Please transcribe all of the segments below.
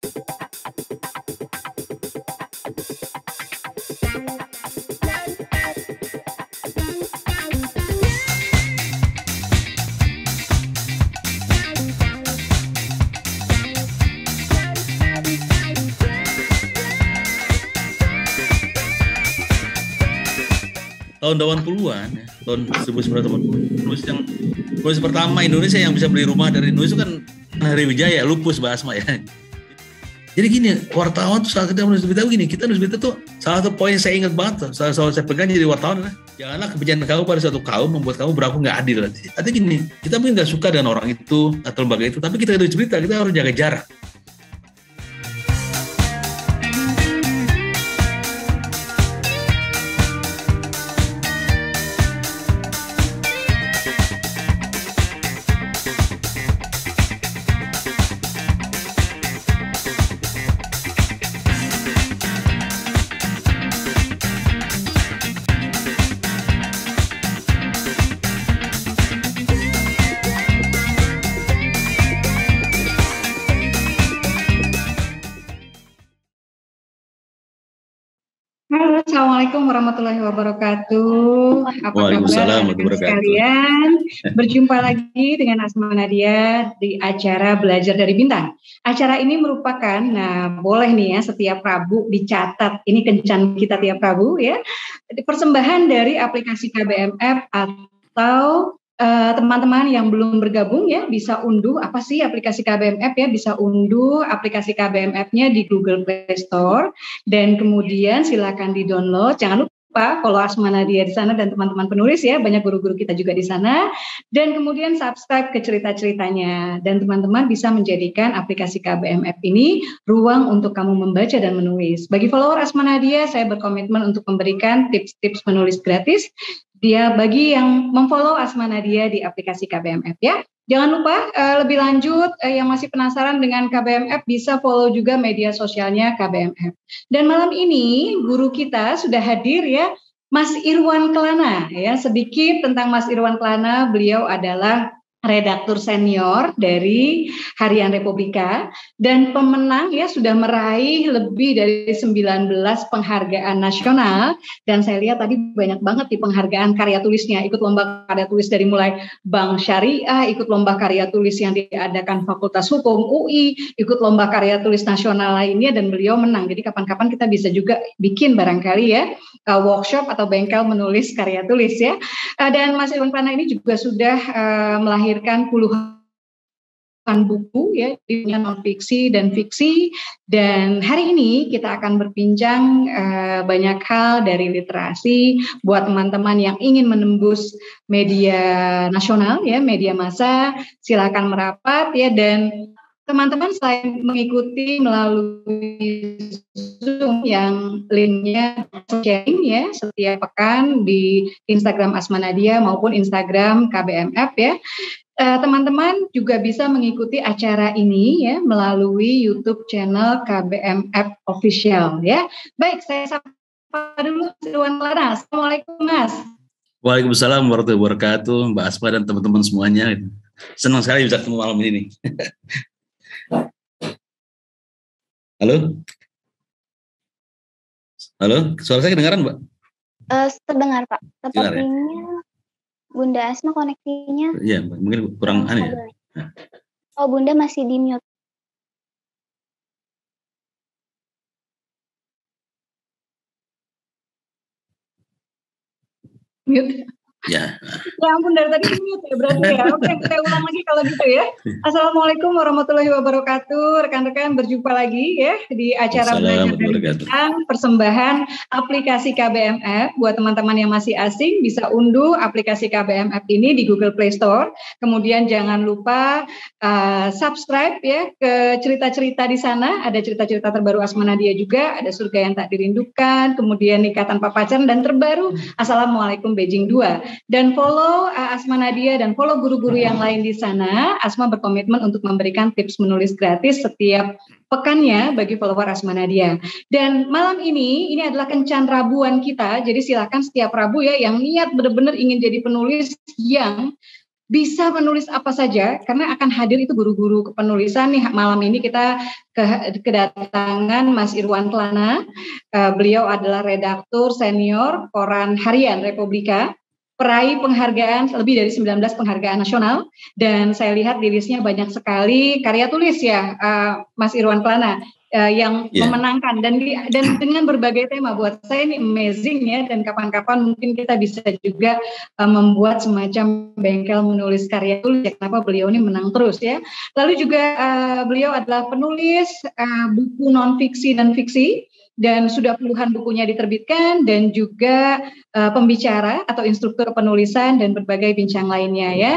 Tahun 80-an ya, tahun 1980. Nulis pertama Indonesia yang bisa beli rumah dari Indonesia kan Hari Wijaya, Lupus Mbak Asma ya. Jadi gini, wartawan tuh saat kita nulis berita begini, kita nulis berita tuh salah satu poin saya ingat banget tuh, selalu saya pegang jadi wartawan adalah janganlah kebijakan kamu pada suatu kaum membuat kamu berlaku nggak adil. Artinya gini, kita mungkin nggak suka dengan orang itu atau lembaga itu, tapi kita nulis berita, kita harus jaga jarak. Halo, Assalamualaikum warahmatullahi wabarakatuh. Apa kabar sekalian? Berjumpa lagi dengan Asma Nadia di acara Belajar dari Bintang. Acara ini merupakan, boleh nih ya, setiap Rabu dicatat. Ini kencan kita tiap Rabu ya. Persembahan dari aplikasi KBMF atau teman-teman yang belum bergabung ya bisa unduh apa sih aplikasi KBMF ya, bisa unduh aplikasi KBMF-nya di Google Play Store dan kemudian silakan di-download. Jangan lupa follow Asma Nadia di sana dan teman-teman penulis ya, banyak guru-guru kita juga di sana, dan kemudian subscribe ke cerita-ceritanya, dan teman-teman bisa menjadikan aplikasi KBMF ini ruang untuk kamu membaca dan menulis. Bagi follower Asma Nadia, saya berkomitmen untuk memberikan tips-tips menulis gratis bagi yang memfollow Asma Nadia di aplikasi KBMF ya. Jangan lupa lebih lanjut yang masih penasaran dengan KBMF bisa follow juga media sosialnya KBMF. Dan malam ini guru kita sudah hadir ya, Mas Irwan Kelana ya. Sedikit tentang Mas Irwan Kelana, beliau adalah redaktur senior dari Harian Republika dan pemenang ya, sudah meraih lebih dari 19 penghargaan nasional, dan saya lihat tadi banyak banget di penghargaan karya tulisnya, ikut lomba karya tulis dari mulai Bank Syariah, ikut lomba karya tulis yang diadakan Fakultas Hukum UI, ikut lomba karya tulis nasional lainnya, dan beliau menang. Jadi kapan-kapan kita bisa juga bikin barangkali ya workshop atau bengkel menulis karya tulis ya. Dan Mas Irwan Kelana ini juga sudah melahirkan puluhan buku ya, non fiksi dan fiksi, dan hari ini kita akan berbincang banyak hal dari literasi buat teman-teman yang ingin menembus media nasional ya, media massa, silakan merapat ya. Dan teman-teman selain mengikuti melalui Zoom yang linknya sharing ya setiap pekan di Instagram Asma Nadia maupun Instagram KBMF ya, teman-teman juga bisa mengikuti acara ini ya melalui YouTube channel KBMF Official ya. Baik, saya sapa dulu Irwan Kelana. Assalamualaikum Mas. Waalaikumsalam warahmatullahi wabarakatuh, Mbak Asma dan teman-teman semuanya. Senang sekali bisa ketemu malam ini. Halo? Halo, suara saya kedengaran, Mbak? Terdengar, Pak. Sepertinya ya? Bunda Asma koneksinya. Iya, mungkin kurang aneh ya. Oh, Bunda masih di mute. Mute. Ya. Ya ampun, dari tadi mute ya berarti ya. Oke, kita ulang lagi kalau gitu ya. Assalamualaikum warahmatullahi wabarakatuh. Rekan-rekan, berjumpa lagi ya di acara Belajar dari Bintang, persembahan aplikasi KBMF. Buat teman-teman yang masih asing bisa unduh aplikasi KBMF ini di Google Play Store. Kemudian jangan lupa subscribe ya ke cerita-cerita di sana. Ada cerita-cerita terbaru Asma Nadia juga, ada Surga yang Tak Dirindukan, kemudian Nikah Tanpa Pacaran, dan terbaru Assalamualaikum Beijing 2. Dan follow Asma Nadia dan follow guru-guru yang lain di sana. Asma berkomitmen untuk memberikan tips menulis gratis setiap pekannya bagi follower Asma Nadia. Dan malam ini adalah kencan Rabuan kita. Jadi silakan setiap Rabu ya yang niat benar-benar ingin jadi penulis yang bisa menulis apa saja karena akan hadir itu guru-guru kepenulisan nih. Malam ini kita kedatangan Mas Irwan Kelana. Beliau adalah redaktur senior koran harian Republika, peraih penghargaan lebih dari 19 penghargaan nasional, dan saya lihat di listnya banyak sekali karya tulis ya, Mas Irwan Kelana. Yang memenangkan dan dengan berbagai tema. Buat saya ini amazing ya, dan kapan-kapan mungkin kita bisa juga membuat semacam bengkel menulis karya tulis ya, kenapa beliau ini menang terus ya. Lalu juga beliau adalah penulis buku non-fiksi dan fiksi, dan sudah puluhan bukunya diterbitkan, dan juga pembicara atau instruktur penulisan dan berbagai bincang lainnya ya.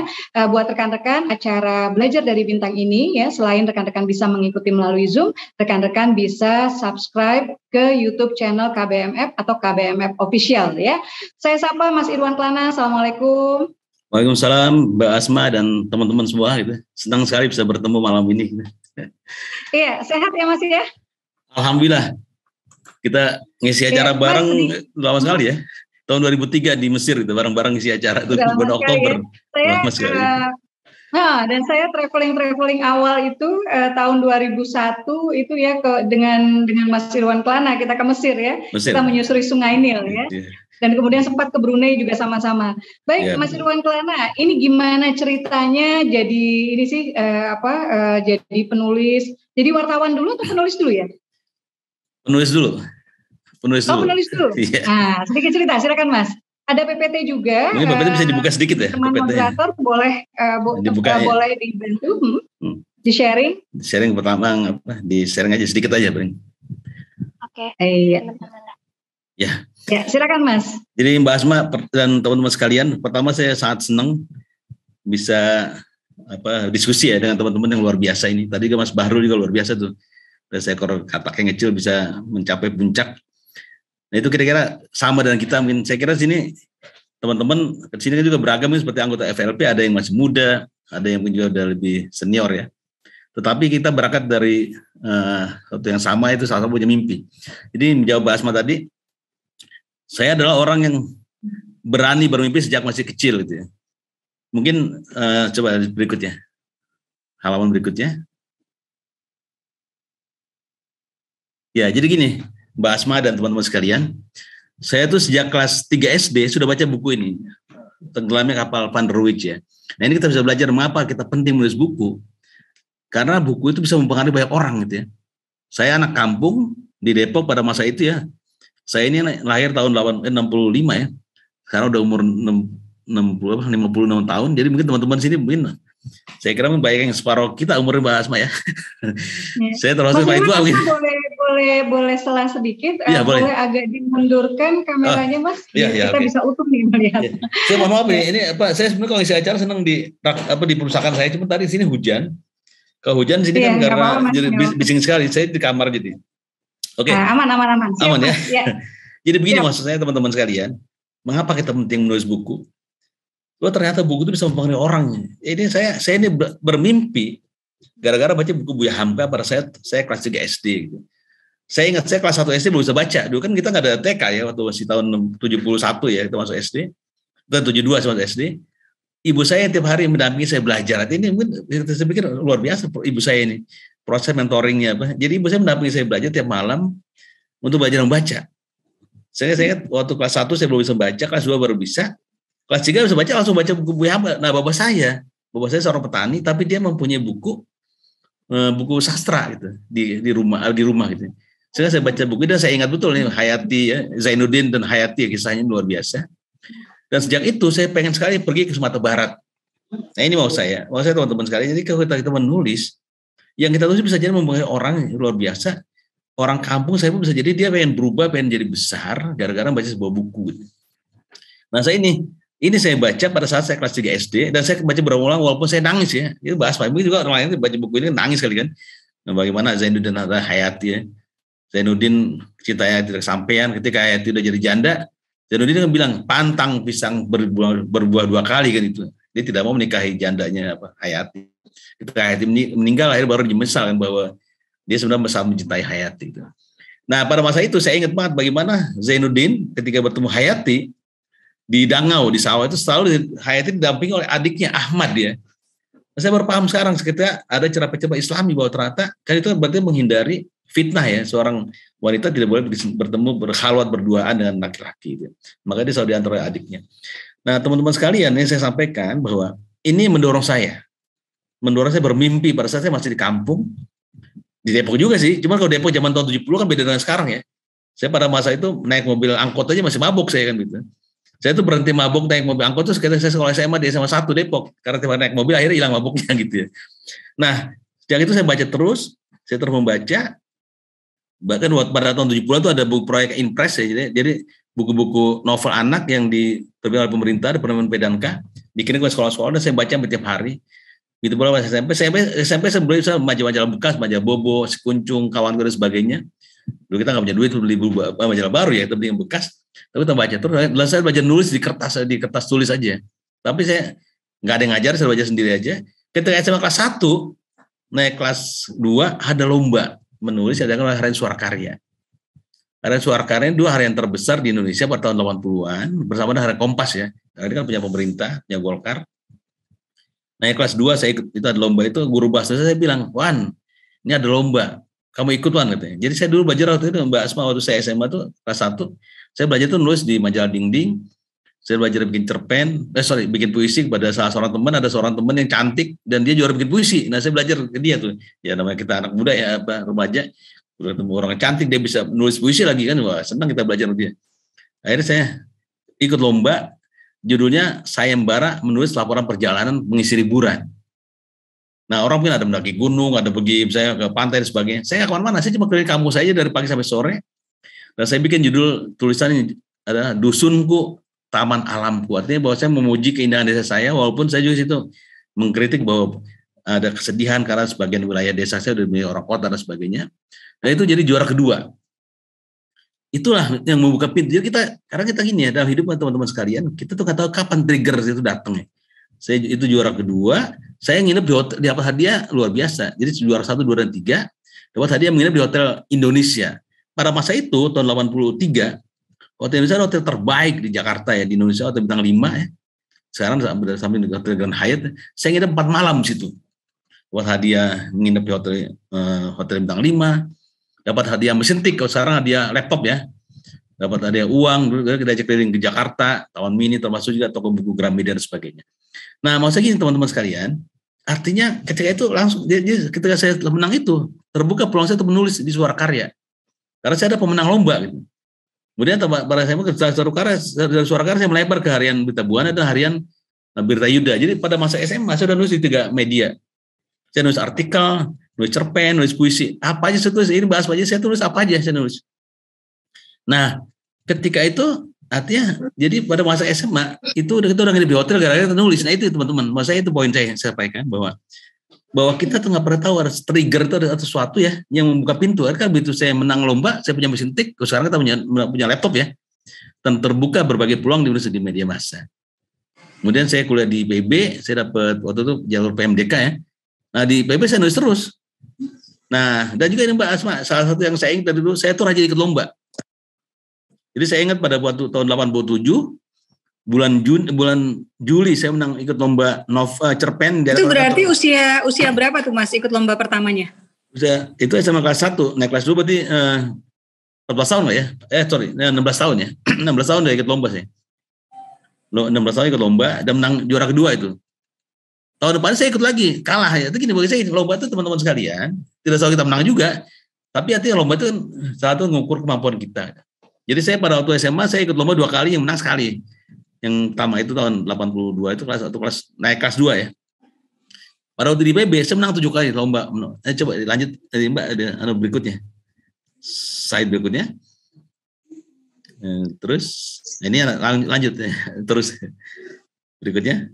Buat rekan-rekan, acara Belajar dari Bintang ini ya, selain rekan-rekan bisa mengikuti melalui Zoom, rekan-rekan bisa subscribe ke YouTube channel KBMF atau KBMF Official ya. Saya sapa Mas Irwan Kelana. Assalamualaikum. Waalaikumsalam Mbak Asma dan teman-teman semua gitu. Senang sekali bisa bertemu malam ini. Iya, sehat ya Mas ya? Alhamdulillah. Kita ngisi acara bareng lama sekali ya. Tahun 2003 di Mesir itu bareng-bareng ngisi acara itu bulan Oktober. Ya. Dan saya traveling awal itu tahun 2001 itu ya dengan Mas Irwan Kelana kita ke Mesir ya. Mesir. Kita menyusuri Sungai Nil ya. Dan kemudian sempat ke Brunei juga sama-sama. Baik, Mas Irwan Kelana, ini gimana ceritanya jadi ini sih jadi penulis. Jadi wartawan dulu atau penulis dulu ya? Penulis dulu. Penulis dulu. Yeah. Nah, sedikit cerita, silakan Mas. Ada PPT juga. Ini PPT bisa dibuka sedikit ya. Teman moderator boleh dibuka boleh dibantu, di sharing. Sharing pertama di sharing aja sedikit aja, Bring. Oke. Iya. Ya. Ya, silakan Mas. Jadi Mbak Asma dan teman-teman sekalian, pertama saya sangat senang bisa diskusi ya dengan teman-teman yang luar biasa ini. Tadi ke Mas Bahrul juga luar biasa tuh. Dari seekor katak yang kecil bisa mencapai puncak. Nah itu kira-kira sama dengan kita. Mungkin saya kira sini teman-teman di sini juga beragam seperti anggota FLP, ada yang masih muda, ada yang juga udah lebih senior ya. Tetapi kita berangkat dari satu yang sama, itu sama-sama punya mimpi. Jadi menjawab Mbak Asma tadi, saya adalah orang yang berani bermimpi sejak masih kecil gitu ya. Mungkin coba berikutnya, halaman berikutnya. Ya, jadi gini, Mbak Asma dan teman-teman sekalian, saya tuh sejak kelas 3 SD sudah baca buku ini, Tenggelamnya Kapal Van der Wijk ya. Nah ini kita bisa belajar mengapa kita penting menulis buku, karena buku itu bisa mempengaruhi banyak orang gitu ya. Saya anak kampung di Depok pada masa itu ya. Saya ini lahir tahun 65 ya, sekarang udah umur 56 tahun, jadi mungkin teman-teman sini mungkin saya kira membayangkan separuh kita umurnya Mbak Asma ya. Saya termasuk Pak Ibu. Boleh selang sedikit, boleh agak dimundurkan kameranya Mas, kita bisa utuh nih melihat. Ya. Saya mohon maaf ini saya sebenarnya kalau ngisi acara senang di perusahaan saya, cuma tadi sini hujan. Kalau hujan sini kan karena jadi bising sekali, saya di kamar jadi. Oke. Aman. Aman ya. Jadi begini maksud saya teman-teman sekalian, mengapa kita penting menulis buku? Ternyata buku itu bisa mempengaruhi orang. Ini saya ini bermimpi gara-gara baca buku Buya Hamka pada saya kelas 3 SD gitu. Saya ingat saya kelas 1 SD belum bisa baca. Dulu kan kita nggak ada TK ya, waktu masih tahun 71 ya kita masuk SD. Dan 72 masuk SD. Ibu saya tiap hari mendampingi saya belajar. Ini mungkin saya pikir luar biasa ibu saya ini. Proses mentoringnya apa. Jadi ibu saya mendampingi saya belajar tiap malam untuk belajar membaca. Saya ingat waktu kelas 1 saya belum bisa baca, kelas 2 baru bisa. Kelas 3 bisa baca, langsung baca buku Buya Hamka. Nah, bapak saya seorang petani, tapi dia mempunyai buku sastra gitu di rumah gitu. Saya baca buku dan saya ingat betul nih Hayati ya, Zainuddin dan Hayati kisahnya luar biasa. Dan sejak itu saya pengen sekali pergi ke Sumatera Barat. Nah ini mau saya teman-teman sekalian. Jadi kalau kita menulis, yang kita tulis bisa jadi mempengaruhi orang luar biasa. Orang kampung saya pun bisa jadi dia pengen berubah, pengen jadi besar gara-gara baca sebuah buku. Gitu. Nah saya ini saya baca pada saat saya kelas 3 SD dan saya baca berulang walaupun saya nangis ya. Itu bahas Pak Ibu juga orang lain baca buku ini nangis kali kan. Nah, bagaimana Zainuddin ada Hayati ya. Zainuddin ceritanya tidak kesampaian ketika Hayati udah jadi janda. Zainuddin kan bilang pantang pisang berbuah 2 kali kan itu. Dia tidak mau menikahi jandanya Hayati. Ketika Hayati meninggal akhirnya baru dimesal kan bahwa dia sebenarnya besar mencintai Hayati itu. Nah pada masa itu saya ingat banget bagaimana Zainuddin ketika bertemu Hayati di Dangau, di sawah itu selalu Hayati didampingi oleh adiknya Ahmad ya. Saya baru paham sekarang ketika ada ceramah-ceramah Islami bahwa ternyata kan itu berarti menghindari fitnah ya, seorang wanita tidak boleh bertemu berkhalwat berduaan dengan laki-laki gitu. Makanya dia selalu diantar oleh adiknya. Nah, teman-teman sekalian, yang saya sampaikan bahwa ini mendorong saya bermimpi pada saat saya masih di kampung, di Depok juga sih. Cuma kalau Depok zaman tahun 70 kan beda dengan sekarang ya. Saya pada masa itu naik mobil angkot aja masih mabuk saya kan gitu. Saya tuh berhenti mabuk naik mobil angkot tuh sekitar saya sekolah SMA di SMA 1 Depok. Karena tiba naik mobil akhirnya hilang mabuknya gitu ya. Nah, sejak itu saya baca terus, saya terus membaca. Bahkan pada tahun 70-an itu ada buku proyek Impres ya. Jadi buku-buku novel anak yang diterbitkan oleh pemerintah, di Permen Pedanka, dikirim ke sekolah-sekolah dan saya baca setiap hari. Gitu pula pas SMP saya beli majalah bekas, majalah Bobo, Sekuncung, kawan dan sebagainya. Dulu kita nggak punya duit beli majalah baru ya, tapi yang bekas. Tapi kita baca terus. Dan saya baca nulis di kertas tulis aja. Tapi saya nggak ada yang ngajar, saya baca sendiri aja. Ketika SMA kelas 1 naik kelas 2 ada lomba menulis adakan harian suara karya. Harian suara karya 2 harian terbesar di Indonesia pada tahun 80-an bersama dengan Harian Kompas ya. Karena ini kan punya pemerintah, punya Golkar. Nah, kelas 2 saya ikut itu ada lomba itu, guru bahasa saya bilang, "Wan, ini ada lomba. Kamu ikut, Wan," katanya. Jadi saya dulu belajar waktu itu Mbak Asma waktu saya SMA tuh kelas 1, saya belajar tuh nulis di majalah Dinding. Saya belajar bikin bikin puisi kepada salah seorang teman, ada seorang teman yang cantik dan dia juara bikin puisi. Nah, saya belajar ke dia tuh. Ya namanya kita anak muda ya, remaja, udah ketemu orang cantik dia bisa nulis puisi lagi kan, wah senang kita belajar sama dia. Akhirnya saya ikut lomba, judulnya Sayembara menulis laporan perjalanan mengisi liburan. Nah, orang mungkin ada mendaki gunung, ada pergi saya ke pantai dan sebagainya. Saya nggak kemana-mana, saya cuma keliling kampus saja dari pagi sampai sore. Dan saya bikin judul tulisannya adalah Dusunku Taman Alamku, artinya bahwa saya memuji keindahan desa saya, walaupun saya juga situ mengkritik bahwa ada kesedihan karena sebagian wilayah desa saya sudah menjadi orang kota dan sebagainya. Dan itu jadi juara kedua. Itulah yang membuka pintu. Jadi karena kita gini ya, dalam hidup teman-teman sekalian, kita tuh nggak tahu kapan trigger itu datang. Saya itu juara kedua, saya nginep di hotel, dapat hadiah luar biasa. Jadi juara 1, 2, dan 3, dapat hadiah menginap di Hotel Indonesia. Pada masa itu, tahun 83, Hotel Indonesia hotel terbaik di Jakarta ya, di Indonesia, hotel bintang 5 ya. Sekarang sampai di Hotel Grand Hyatt, saya nginep 4 malam di situ. Dapat hadiah nginep di hotel bintang 5, dapat hadiah mesin tik, kalau sekarang hadiah laptop ya. Dapat hadiah uang, kita ajak keliling ke Jakarta, Taman Mini, termasuk juga toko buku Gramedia dan sebagainya. Nah, maksudnya gini teman-teman sekalian, artinya ketika itu langsung, ketika saya menang itu, terbuka peluang saya untuk menulis di Suara Karya. Karena saya ada pemenang lomba gitu. Kemudian pada saya dari Suara Karya saya melebar ke harian Berita Buana dan harian Berita Yuda. Jadi pada masa SMA saya sudah nulis di 3 media. Saya nulis artikel, nulis cerpen, nulis puisi. Apa aja saya tulis, ini bahas aja saya tulis apa aja saya nulis. Nah, ketika itu artinya jadi pada masa SMA itu kita udah nginep di hotel gara-gara kita nulis. Nah itu teman-teman, maksudnya itu poin saya sampaikan bahwa kita tuh nggak pernah tahu ada trigger itu ada sesuatu ya yang membuka pintu. Kan begitu saya menang lomba, saya punya mesin tik, sekarang kita punya laptop ya, dan terbuka berbagai peluang di media massa. Kemudian saya kuliah di PB, saya dapat waktu itu jalur PMDK ya. Nah di PB saya nulis terus. Nah dan juga ini Mbak Asma, salah satu yang saya ingat dulu, saya tuh rajin ikut lomba. Jadi saya ingat pada waktu tahun 87 bulan Juli saya menang ikut lomba cerpen. Itu berarti usia berapa tuh Mas ikut lomba pertamanya? Itu SMA kelas 1, naik kelas 2 berarti 14 tahun lah ya. 16 tahun ya. 16 tahun udah ikut lomba saya. 16 tahun ikut lomba dan menang juara kedua itu. Tahun depan saya ikut lagi, kalah ya. Itu gini bagi saya lomba itu teman-teman sekalian, tidak selalu kita menang juga, tapi artinya lomba itu kan salah satu mengukur kemampuan kita. Jadi saya pada waktu SMA saya ikut lomba 2 kali, yang menang sekali. Yang pertama itu tahun 82 itu kelas 1 naik kelas 2 ya. Pada waktu di PB saya menang 7 kali lomba. Coba lanjut dari Mbak ada berikutnya. Slide berikutnya. Terus ini lanjut ya. Terus berikutnya.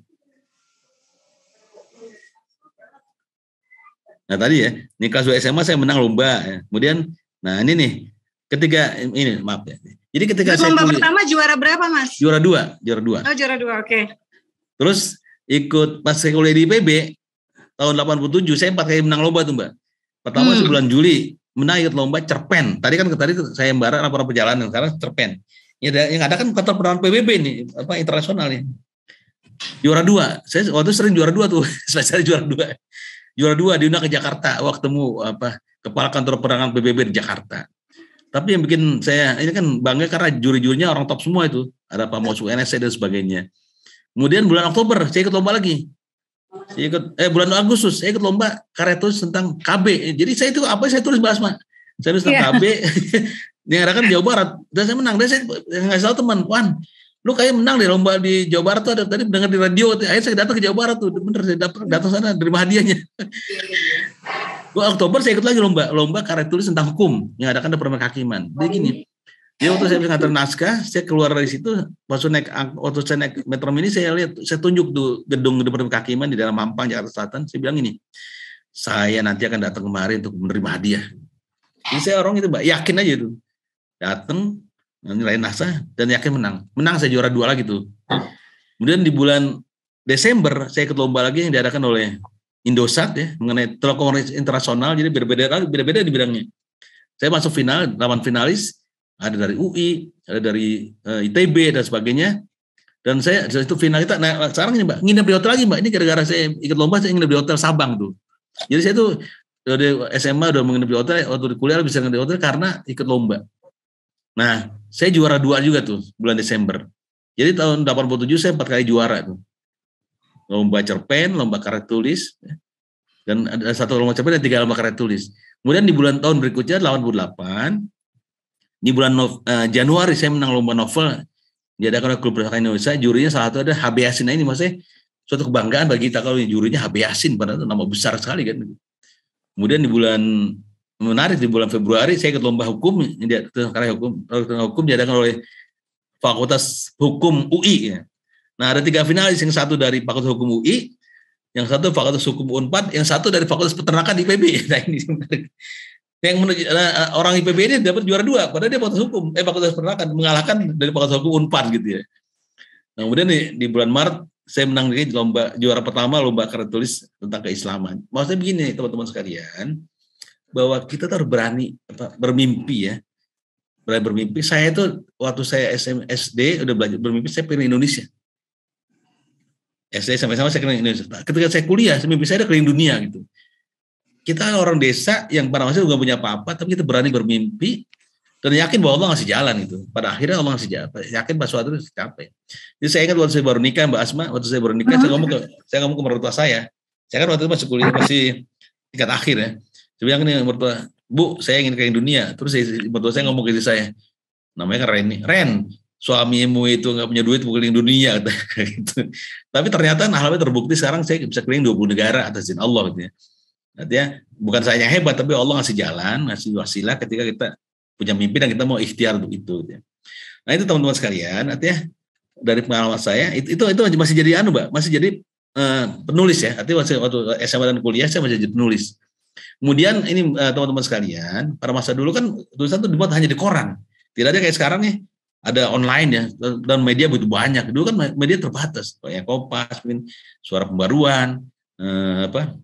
Nah tadi ya, ini kelas 2 SMA saya menang lomba. Kemudian, nah ini nih, ini maaf ya. Jadi ketika saya lomba pertama juara berapa Mas? Juara 2. Oh juara 2, oke. Terus ikut pas saya kuliah di PB tahun 87 saya 4 kali menang lomba tuh Mbak. Pertama bulan Juli menang ikut lomba cerpen. Tadi saya embara laporan perjalanan, sekarang cerpen. Ya, yang ada kan kantor pendanaan PBB nih, apa internasional nih. Juara 2. Saya waktu itu sering juara 2 tuh, spesial juara 2. Juara 2 diundang ke Jakarta, waktu temu apa kepala kantor pendanaan PBB di Jakarta. Tapi yang bikin saya ini kan bangga karena juri-jurinya orang top semua itu. Ada Pak Mosu NSC dan sebagainya. Kemudian bulan Oktober saya ikut lomba lagi. Saya ikut bulan Agustus saya ikut lomba karya tulis tentang KB. Jadi saya itu apa saya tulis Basma. Saya tulis tentang KB. Yang ada kan Jawa Barat dan saya menang. Dan saya ngasih tahu teman, Wan, lu kayak menang deh lomba di Jawa Barat tuh, ada tadi mendengar di radio. Akhirnya saya datang ke Jawa Barat tuh, bener saya datang sana terima hadiahnya. Oktober saya ikut lagi lomba karya tulis tentang hukum yang ada kan di Permen Kehakiman. Jadi gini, jadi waktu saya bisa ngantar naskah, saya keluar dari situ, waktu saya naik metro mini saya lihat, saya tunjuk tuh gedung Permen Kehakiman di dalam Mampang Jakarta Selatan. Saya bilang ini, saya nanti akan datang kemari untuk menerima hadiah. Jadi saya orang itu Mbak, yakin aja tuh. Datang nilai naskah dan yakin menang saya juara 2 lagi tuh. Kemudian di bulan Desember saya ikut lomba lagi yang diadakan oleh Indosat ya mengenai telekomunikasi internasional, jadi beda-beda di bidangnya. Saya masuk final, 8 finalis, ada dari UI, ada dari ITB dan sebagainya. Dan saya itu final kita, nah sekarang ini Mbak nginep di hotel lagi Mbak, ini gara-gara saya ikut lomba saya nginep di hotel Sabang tuh. Jadi saya tuh dari SMA udah menginap di hotel, waktu di kuliah bisa nginep di hotel karena ikut lomba. Nah, saya juara 2 juga tuh bulan Desember. Jadi tahun 87 saya 4 kali juara tuh. Lomba cerpen, lomba karya tulis, dan ada 1 lomba cerpen dan 3 lomba karya tulis. Kemudian di bulan tahun berikutnya 88, di bulan Januari saya menang lomba novel diadakan oleh Klub Pustaka Indonesia. Jurinya salah satu ada HB Yasin. Nah, ini maksudnya suatu kebanggaan bagi kita kalau jurinya HB Yasin, padahal itu nama besar sekali kan. Kemudian di bulan menarik di bulan Februari saya ikut lomba hukum, karya hukum diadakan oleh Fakultas Hukum UI ya. Nah, ada 3 finalis, yang satu dari Fakultas Hukum UI, yang satu Fakultas Hukum Unpad, yang satu dari Fakultas Peternakan IPB. Nah, ini yang orang IPB ini dapat juara 2 padahal dia Fakultas Peternakan mengalahkan dari Fakultas Hukum Unpad gitu ya. Nah, kemudian di bulan Maret saya menang di lomba juara pertama lomba karya tulis tentang keislaman. Maksudnya begini teman-teman sekalian, bahwa kita harus berani bermimpi ya. Berani bermimpi. Saya itu waktu saya SD udah belajar bermimpi, saya pengen Indonesia. SD sampai saya keliling Indonesia. Ketika saya kuliah, mimpi saya ada keliling dunia gitu. Kita orang desa yang pada masa juga punya apa-apa, tapi kita berani bermimpi dan yakin bahwa Allah ngasih jalan gitu. Pada akhirnya Allah ngasih jalan. Yakin bahwa suatu itu tercapai. Jadi saya ingat waktu saya baru nikah, Mbak Asma, waktu saya baru nikah, saya ngomong ke mertua saya. Saya kan waktu itu masih kuliah, masih tingkat akhir ya. Saya bilang nih mertua, Bu, saya ingin keliling dunia. Terus mertua saya ngomong ke istri saya, namanya kan Ren, suamimu itu nggak punya duit keliling dunia gitu. Tapi ternyata halnya terbukti sekarang saya bisa keliling 20 negara atas izin Allah gitu ya. Artinya bukan saya yang hebat, tapi Allah ngasih jalan, ngasih wasilah ketika kita punya mimpi dan kita mau ikhtiar untuk itu gitu ya. Nah, itu teman-teman sekalian, artinya dari pengalaman saya itu masih jadi Mbak, masih jadi penulis ya. Artinya waktu SMA dan kuliah saya masih jadi penulis. Kemudian ini teman-teman sekalian, pada masa dulu kan tulisan itu dibuat hanya di koran. Tidak ada kayak sekarang nih, ada online ya, dan media begitu banyak. Dulu kan media terbatas, kayak Kompas, Suara Pembaruan,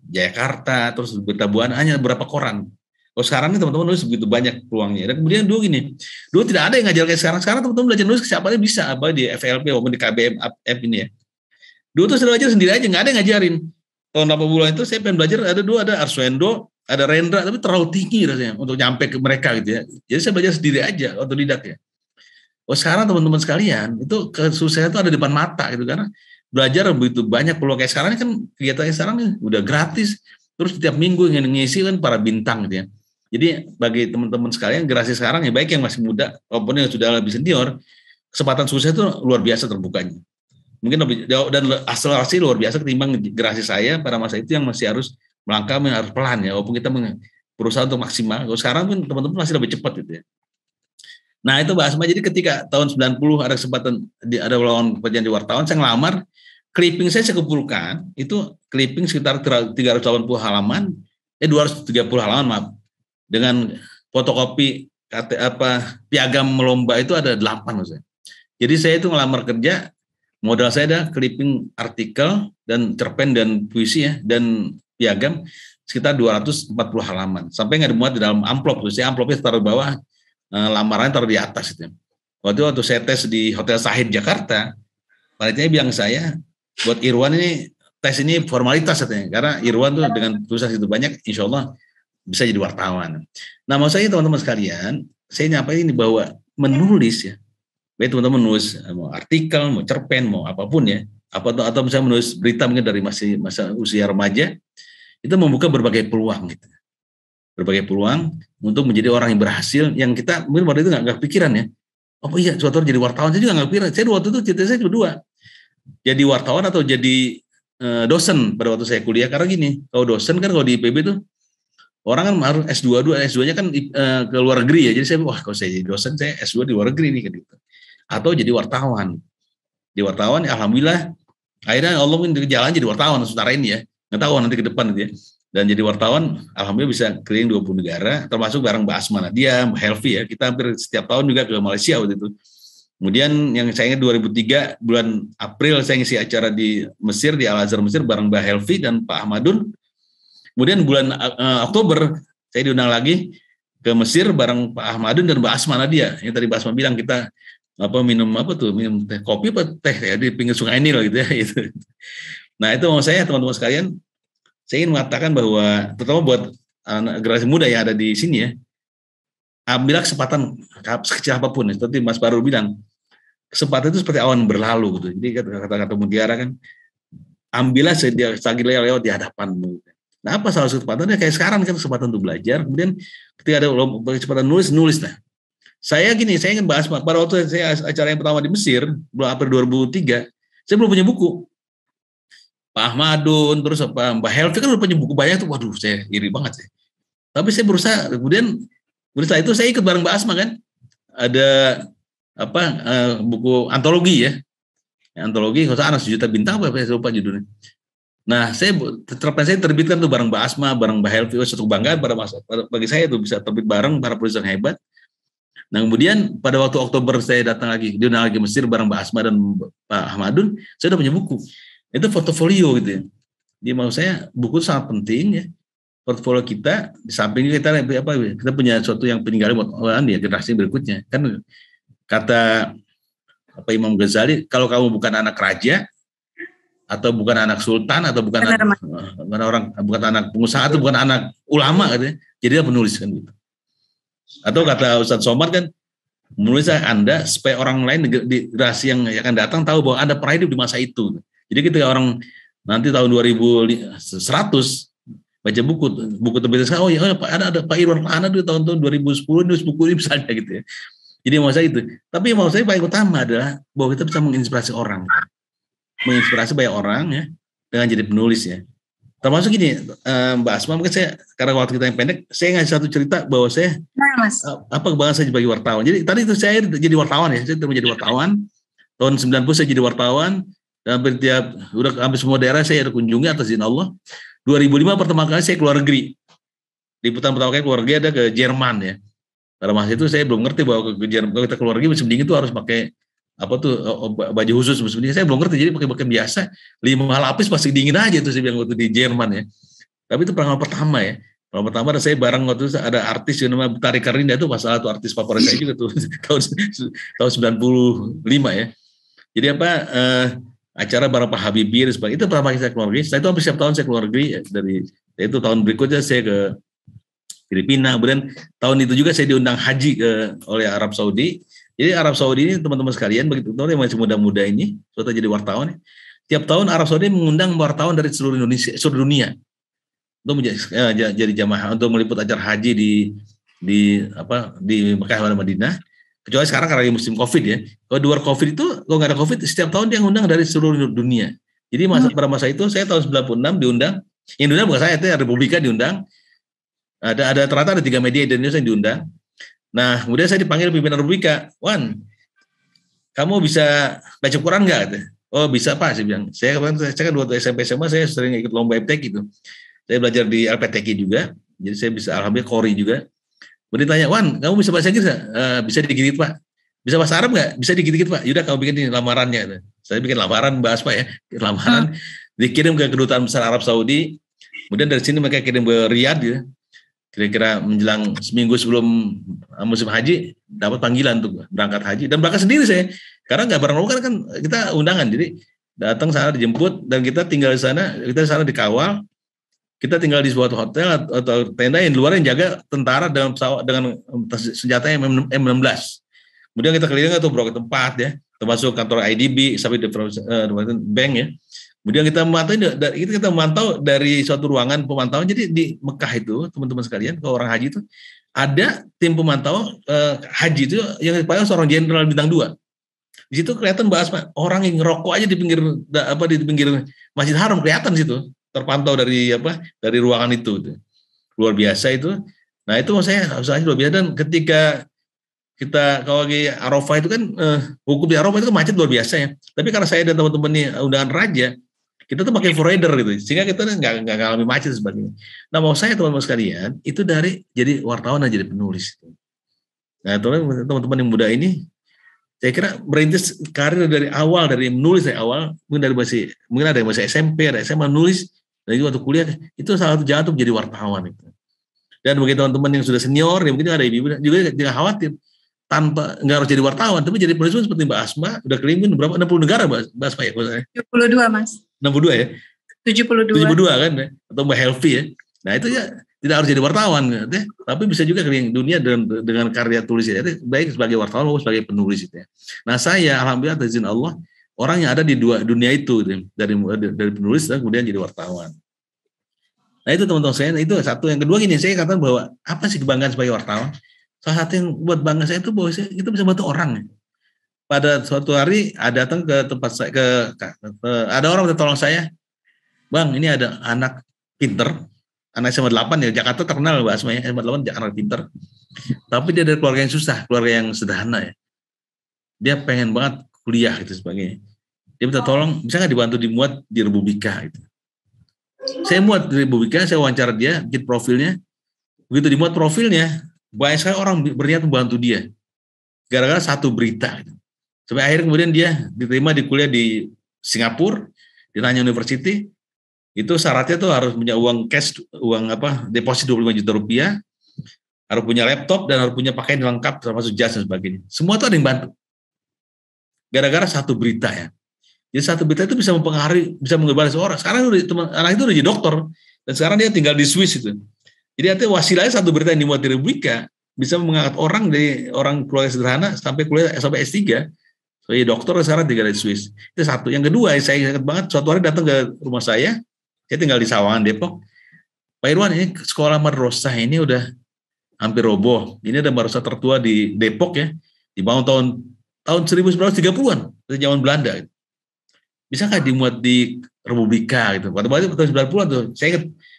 Jayakarta, terus Berita Buana, hanya beberapa koran. Kalau sekarang nih teman-teman nulis begitu banyak peluangnya. Dan kemudian dulu gini, dulu tidak ada yang ngajar kayak sekarang. Sekarang teman-teman belajar nulis siapa aja bisa, apa di FLP maupun di KBM app ini ya. Dulu tuh saya belajar sendiri aja, nggak ada yang ngajarin. Tahun 80-an itu saya pengen belajar, ada Arswendo, ada Rendra, tapi terlalu tinggi rasanya untuk nyampe ke mereka gitu ya. Jadi saya belajar sendiri aja, otodidak ya. Oh, sekarang teman-teman sekalian, itu kesusahan itu ada di depan mata gitu, karena belajar begitu banyak peluang. Kayak sekarang kan kegiatannya sekarang nih udah gratis, terus setiap minggu yang ngisi kan para bintang gitu ya. Jadi bagi teman-teman sekalian, generasi sekarang ya, baik yang masih muda maupun yang sudah lebih senior, kesempatan sukses itu luar biasa terbukanya. Mungkin lebih jauh dan akselerasi luar biasa ketimbang generasi saya pada masa itu yang masih harus melangkah, harus pelan ya, walaupun kita berusaha untuk maksimal. Kalau sekarang pun teman-teman masih lebih cepat gitu ya. Nah itu Mbak Asma, jadi ketika tahun 90 ada kesempatan ada lowongan pekerjaan di wartawan, saya ngelamar, clipping saya kumpulkan, itu clipping sekitar 380 halaman, 230 halaman maaf, dengan fotokopi piagam lomba itu ada 8 maksudnya. Jadi saya itu ngelamar kerja, modal saya ada clipping artikel dan cerpen dan puisi ya, dan piagam sekitar 240 halaman. Sampai nggak dimuat di dalam amplop. Saya amplopnya taruh di bawah, lamarannya taruh di atas itu. Waktu saya tes di Hotel Sahid Jakarta, panitianya bilang saya, buat Irwan ini tes ini formalitas katanya, karena Irwan tuh dengan tulisan itu banyak, insya Allah bisa jadi wartawan. Nah, mau saya teman-teman sekalian, saya nyampaikan ini bahwa menulis ya, baik teman-teman menulis mau artikel, mau cerpen, mau apapun ya, atau misalnya menulis berita mungkin dari masa usia remaja, itu membuka berbagai peluang gitu. Berbagai peluang untuk menjadi orang yang berhasil, yang kita mungkin waktu itu nggak kepikiran ya. Oh iya, suatu hari jadi wartawan, saya juga nggak kepikiran. Saya waktu itu cita saya cuma dua, jadi wartawan atau jadi dosen pada waktu saya kuliah. Karena gini, kalau dosen kan kalau di IPB tuh orang kan harus S2, S2-nya kan ke luar negeri ya. Jadi saya, wah kalau saya jadi dosen, saya S2 di luar negeri nih kan gitu. Atau jadi wartawan. Di wartawan, alhamdulillah, akhirnya Allah mungkin jalan jadi wartawan sementara ini ya. Nggak tahu nanti ke depan gitu ya. Dan jadi wartawan, alhamdulillah bisa keliling 20 negara, termasuk bareng Mbak Asma Nadia, Mbak Helvi ya. Kita hampir setiap tahun juga ke Malaysia waktu itu. Kemudian yang saya ingat 2003 bulan April saya ngisi acara di Mesir, di Al-Azhar Mesir bareng Mbak Helvi dan Pak Ahmadun. Kemudian bulan Oktober saya diundang lagi ke Mesir bareng Pak Ahmadun dan Mbak Asma Nadia. Yang tadi Mbak Asma bilang kita minum teh kopi apa teh ya di pinggir Sungai Nil gitu ya itu. Nah, itu mau saya teman-teman sekalian, saya ingin mengatakan bahwa terutama buat generasi muda yang ada di sini ya, ambillah kesempatan sekecil apapun. Seperti Mas Baru bilang, kesempatan itu seperti awan berlalu gitu. Jadi kata-kata Mutiara kan, ambillah selagi lewat di hadapanmu. Nah, apa salah satu kesempatannya? Kayak sekarang kan kesempatan untuk belajar. Kemudian ketika ada kesempatan nulis lah. Saya ingin bahas pada waktu saya acara yang pertama di Mesir, bulan April 2003, saya belum punya buku. Pak Ahmadun, terus Mbak Helvi kan udah punya buku banyak tuh. Waduh, saya iri banget sih. Tapi saya berusaha. Kemudian setelah itu saya ikut bareng Mbak Asma kan. Ada buku antologi ya. Antologi kalau anak sejuta bintang apa saya lupa judulnya. Nah, saya terbitkan tuh bareng Mbak Asma, bareng Mbak Helvi. Suatu kebanggaan bagi saya tuh bisa terbit bareng para penulis yang hebat. Nah, kemudian pada waktu Oktober saya datang lagi, diundang lagi Mesir bareng Mbak Asma dan Pak Ahmadun, saya udah punya buku. Itu portofolio gitu ya. Jadi maksud saya buku itu sangat penting ya. Portofolio kita di samping kita punya sesuatu yang peninggalan buat ya, generasi berikutnya. Kan kata Imam Ghazali, kalau kamu bukan anak raja atau bukan anak sultan atau bukan anak pengusaha atau bukan anak ulama gitu ya, jadilah penulis kan gitu. Atau kata Ustadz Somad kan, menulis Anda supaya orang lain di generasi yang akan datang tahu bahwa Anda pernah hidup di masa itu. Jadi ketika orang nanti tahun 2100 baca buku terbit sekarang, oh ya ada Pak Irwan Ana di tahun 2010 nulis buku ini misalnya gitu ya. Jadi mau saya itu. Tapi mau saya paling utama adalah bahwa kita bisa menginspirasi orang. Menginspirasi banyak orang ya dengan jadi penulis ya. Termasuk gini, Mbak Asma, mungkin saya karena waktu kita yang pendek, saya ngasih satu cerita bahwa saya kebanggaan saya sebagai wartawan. Jadi tadi itu saya jadi wartawan ya, saya menjadi wartawan. Tahun 90 saya jadi wartawan. Dan hampir semua daerah saya ada kunjungi atas izin Allah. 2005 pertama kali saya keluar negeri. Liputan pertama kali keluar negeri ada ke Jerman ya. Pada masa itu saya belum ngerti bahwa ke Jerman, kalau kita keluar negeri musim dingin itu harus pakai baju khusus musim dingin. Saya belum ngerti, jadi pakai pakaian biasa 5 lapis pasti dingin aja itu saya bilang waktu di Jerman ya. Tapi itu pengalaman pertama ya. Pengalaman pertama ada saya bareng waktu itu ada artis yang namanya Tari Karinda itu masalah tuh artis favorit saya juga tuh tahun 95 ya. Jadi acara bareng Pak Habibie dan sebagainya. Itu pertama kali saya keluar negeri. Setelah itu hampir setiap tahun saya keluar negeri ya, itu tahun berikutnya saya ke Filipina. Kemudian tahun itu juga saya diundang haji oleh Arab Saudi. Jadi Arab Saudi ini teman-teman sekalian, begitu teman yang masih muda-muda ini, sudah jadi wartawan. Tiap tahun Arab Saudi mengundang wartawan dari seluruh dunia untuk jadi jamaah untuk meliput acara haji di Mekah dan Madinah. Kecuali sekarang karena musim COVID ya. Kalau di luar COVID itu, kalau nggak ada COVID, setiap tahun dia ngundang dari seluruh dunia. Jadi pada masa itu, saya tahun 96 diundang. Yang diundang bukan saya, itu Republika diundang. Ternyata ada 3 media Indonesia yang diundang. Nah, kemudian saya dipanggil pimpinan Republika. Wan, kamu bisa baca Quran nggak? Oh bisa Pak, saya bilang. Saya kan waktu SMP SMA, saya sering ikut lomba FTQ itu. Saya belajar di LPTQ juga. Jadi saya bisa, alhamdulillah, Qori juga. Kemudian tanya, Wan, kamu bisa bahasa Inggris nggak? Bisa dikit-dikit Pak. Bisa bahasa Arab nggak? Bisa dikit-dikit Pak. Yaudah kamu bikin ini lamarannya. Saya bikin lamaran, bahas Pak ya. Lamaran dikirim ke Kedutaan Besar Arab Saudi. Kemudian dari sini mereka kirim ke Riyadh ya. Kira-kira menjelang seminggu sebelum musim haji, dapat panggilan untuk berangkat haji dan berangkat sendiri saya. Karena nggak bareng rombongan kan kita undangan, jadi datang sana dijemput dan kita tinggal di sana, kita di sana dikawal. Kita tinggal di suatu hotel atau tenda yang luar yang jaga tentara dengan pesawat dengan senjata M16. Kemudian kita keliling atau beberapa tempat ya, termasuk kantor IDB, sampai bank ya. Kemudian kita memantau dari suatu ruangan pemantauan. Jadi di Mekah itu teman-teman sekalian, kalau orang haji itu ada tim pemantau haji itu yang dipanggil seorang jenderal bintang 2. Di situ kelihatan Mbak Asma, orang yang ngerokok aja di pinggir Masjid Haram kelihatan situ. Terpantau dari ruangan itu luar biasa itu. Nah itu saya luar biasa. Dan ketika kita kalau lagi Arafah itu kan hukum di Arafah itu kan macet luar biasa ya. Tapi karena saya dan teman-teman nih undangan raja, kita tuh pakai forerunner gitu, sehingga kita nggak ngalami macet dan sebagainya. Nah mau saya teman-teman sekalian itu dari jadi wartawan dan jadi penulis. Nah teman-teman yang muda ini, saya kira merintis karir dari awal, dari menulis dari awal, mungkin ada yang masih SMP, ada SMA menulis. Dan itu waktu kuliah, itu salah satu jalan untuk menjadi wartawan itu. Dan bagi teman-teman yang sudah senior, yang mungkin ada ibu juga jangan khawatir, tanpa nggak harus jadi wartawan, tapi jadi penulis seperti Mbak Asma, udah keliling berapa 60 negara Mbak Asma ya? 72 Mas. 62 ya? 72 kan ya? Atau Mbak Helvi ya? Nah itu ya tidak harus jadi wartawan, ya. Tapi bisa juga keliling dunia dengan karya tulis ya. Baik sebagai wartawan maupun sebagai penulis itu ya. Nah saya alhamdulillah atas izin Allah, orang yang ada di dua dunia itu, dari penulis dan kemudian jadi wartawan. Nah itu teman-teman saya, itu satu. Yang kedua gini, saya katakan bahwa apa sih kebanggaan sebagai wartawan? Salah satu yang buat bangga saya itu bahwa kita bisa bantu orang. Pada suatu hari datang ke tempat saya, ada orang minta tolong saya, Bang ini ada anak pinter, anak SMA 8 ya, Jakarta terkenal Mbak Asma ya, SMA 8 anak pinter. Tapi dia dari keluarga yang susah, keluarga yang sederhana ya. Dia pengen banget kuliah itu sebagainya. Dia minta tolong, bisa nggak dibantu dimuat di Republika itu. Saya muat di Republika, saya wawancara dia, bikin profilnya. Begitu dimuat profilnya, banyak sekali orang berniat membantu dia. Gara-gara satu berita. Gitu. Sampai akhirnya kemudian dia diterima di kuliah di Singapura, di Nanyang University. Itu syaratnya tuh harus punya uang cash, deposit 25 juta rupiah, harus punya laptop, dan harus punya pakaian lengkap, termasuk jas dan sebagainya. Semua itu ada yang bantu. Gara-gara satu berita ya. Jadi satu berita itu bisa mempengaruhi, bisa mengubah seorang. Sekarang anak itu udah jadi dokter, dan sekarang dia tinggal di Swiss itu. Jadi artinya wasilahnya satu berita yang dimuat di Republika bisa mengangkat orang dari orang keluarga sederhana sampai kuliah sampai S3. So, ya dokter sekarang tinggal di Swiss. Itu satu. Yang kedua, saya ingat banget suatu hari datang ke rumah saya tinggal di Sawangan Depok. Pak Irwan, ini sekolah madrasah ini udah hampir roboh. Ini ada madrasah tertua di Depok ya, dibangun tahun 1930-an dari zaman Belanda. Bisakah dimuat di Republika gitu? Pada tahun 90-an tuh,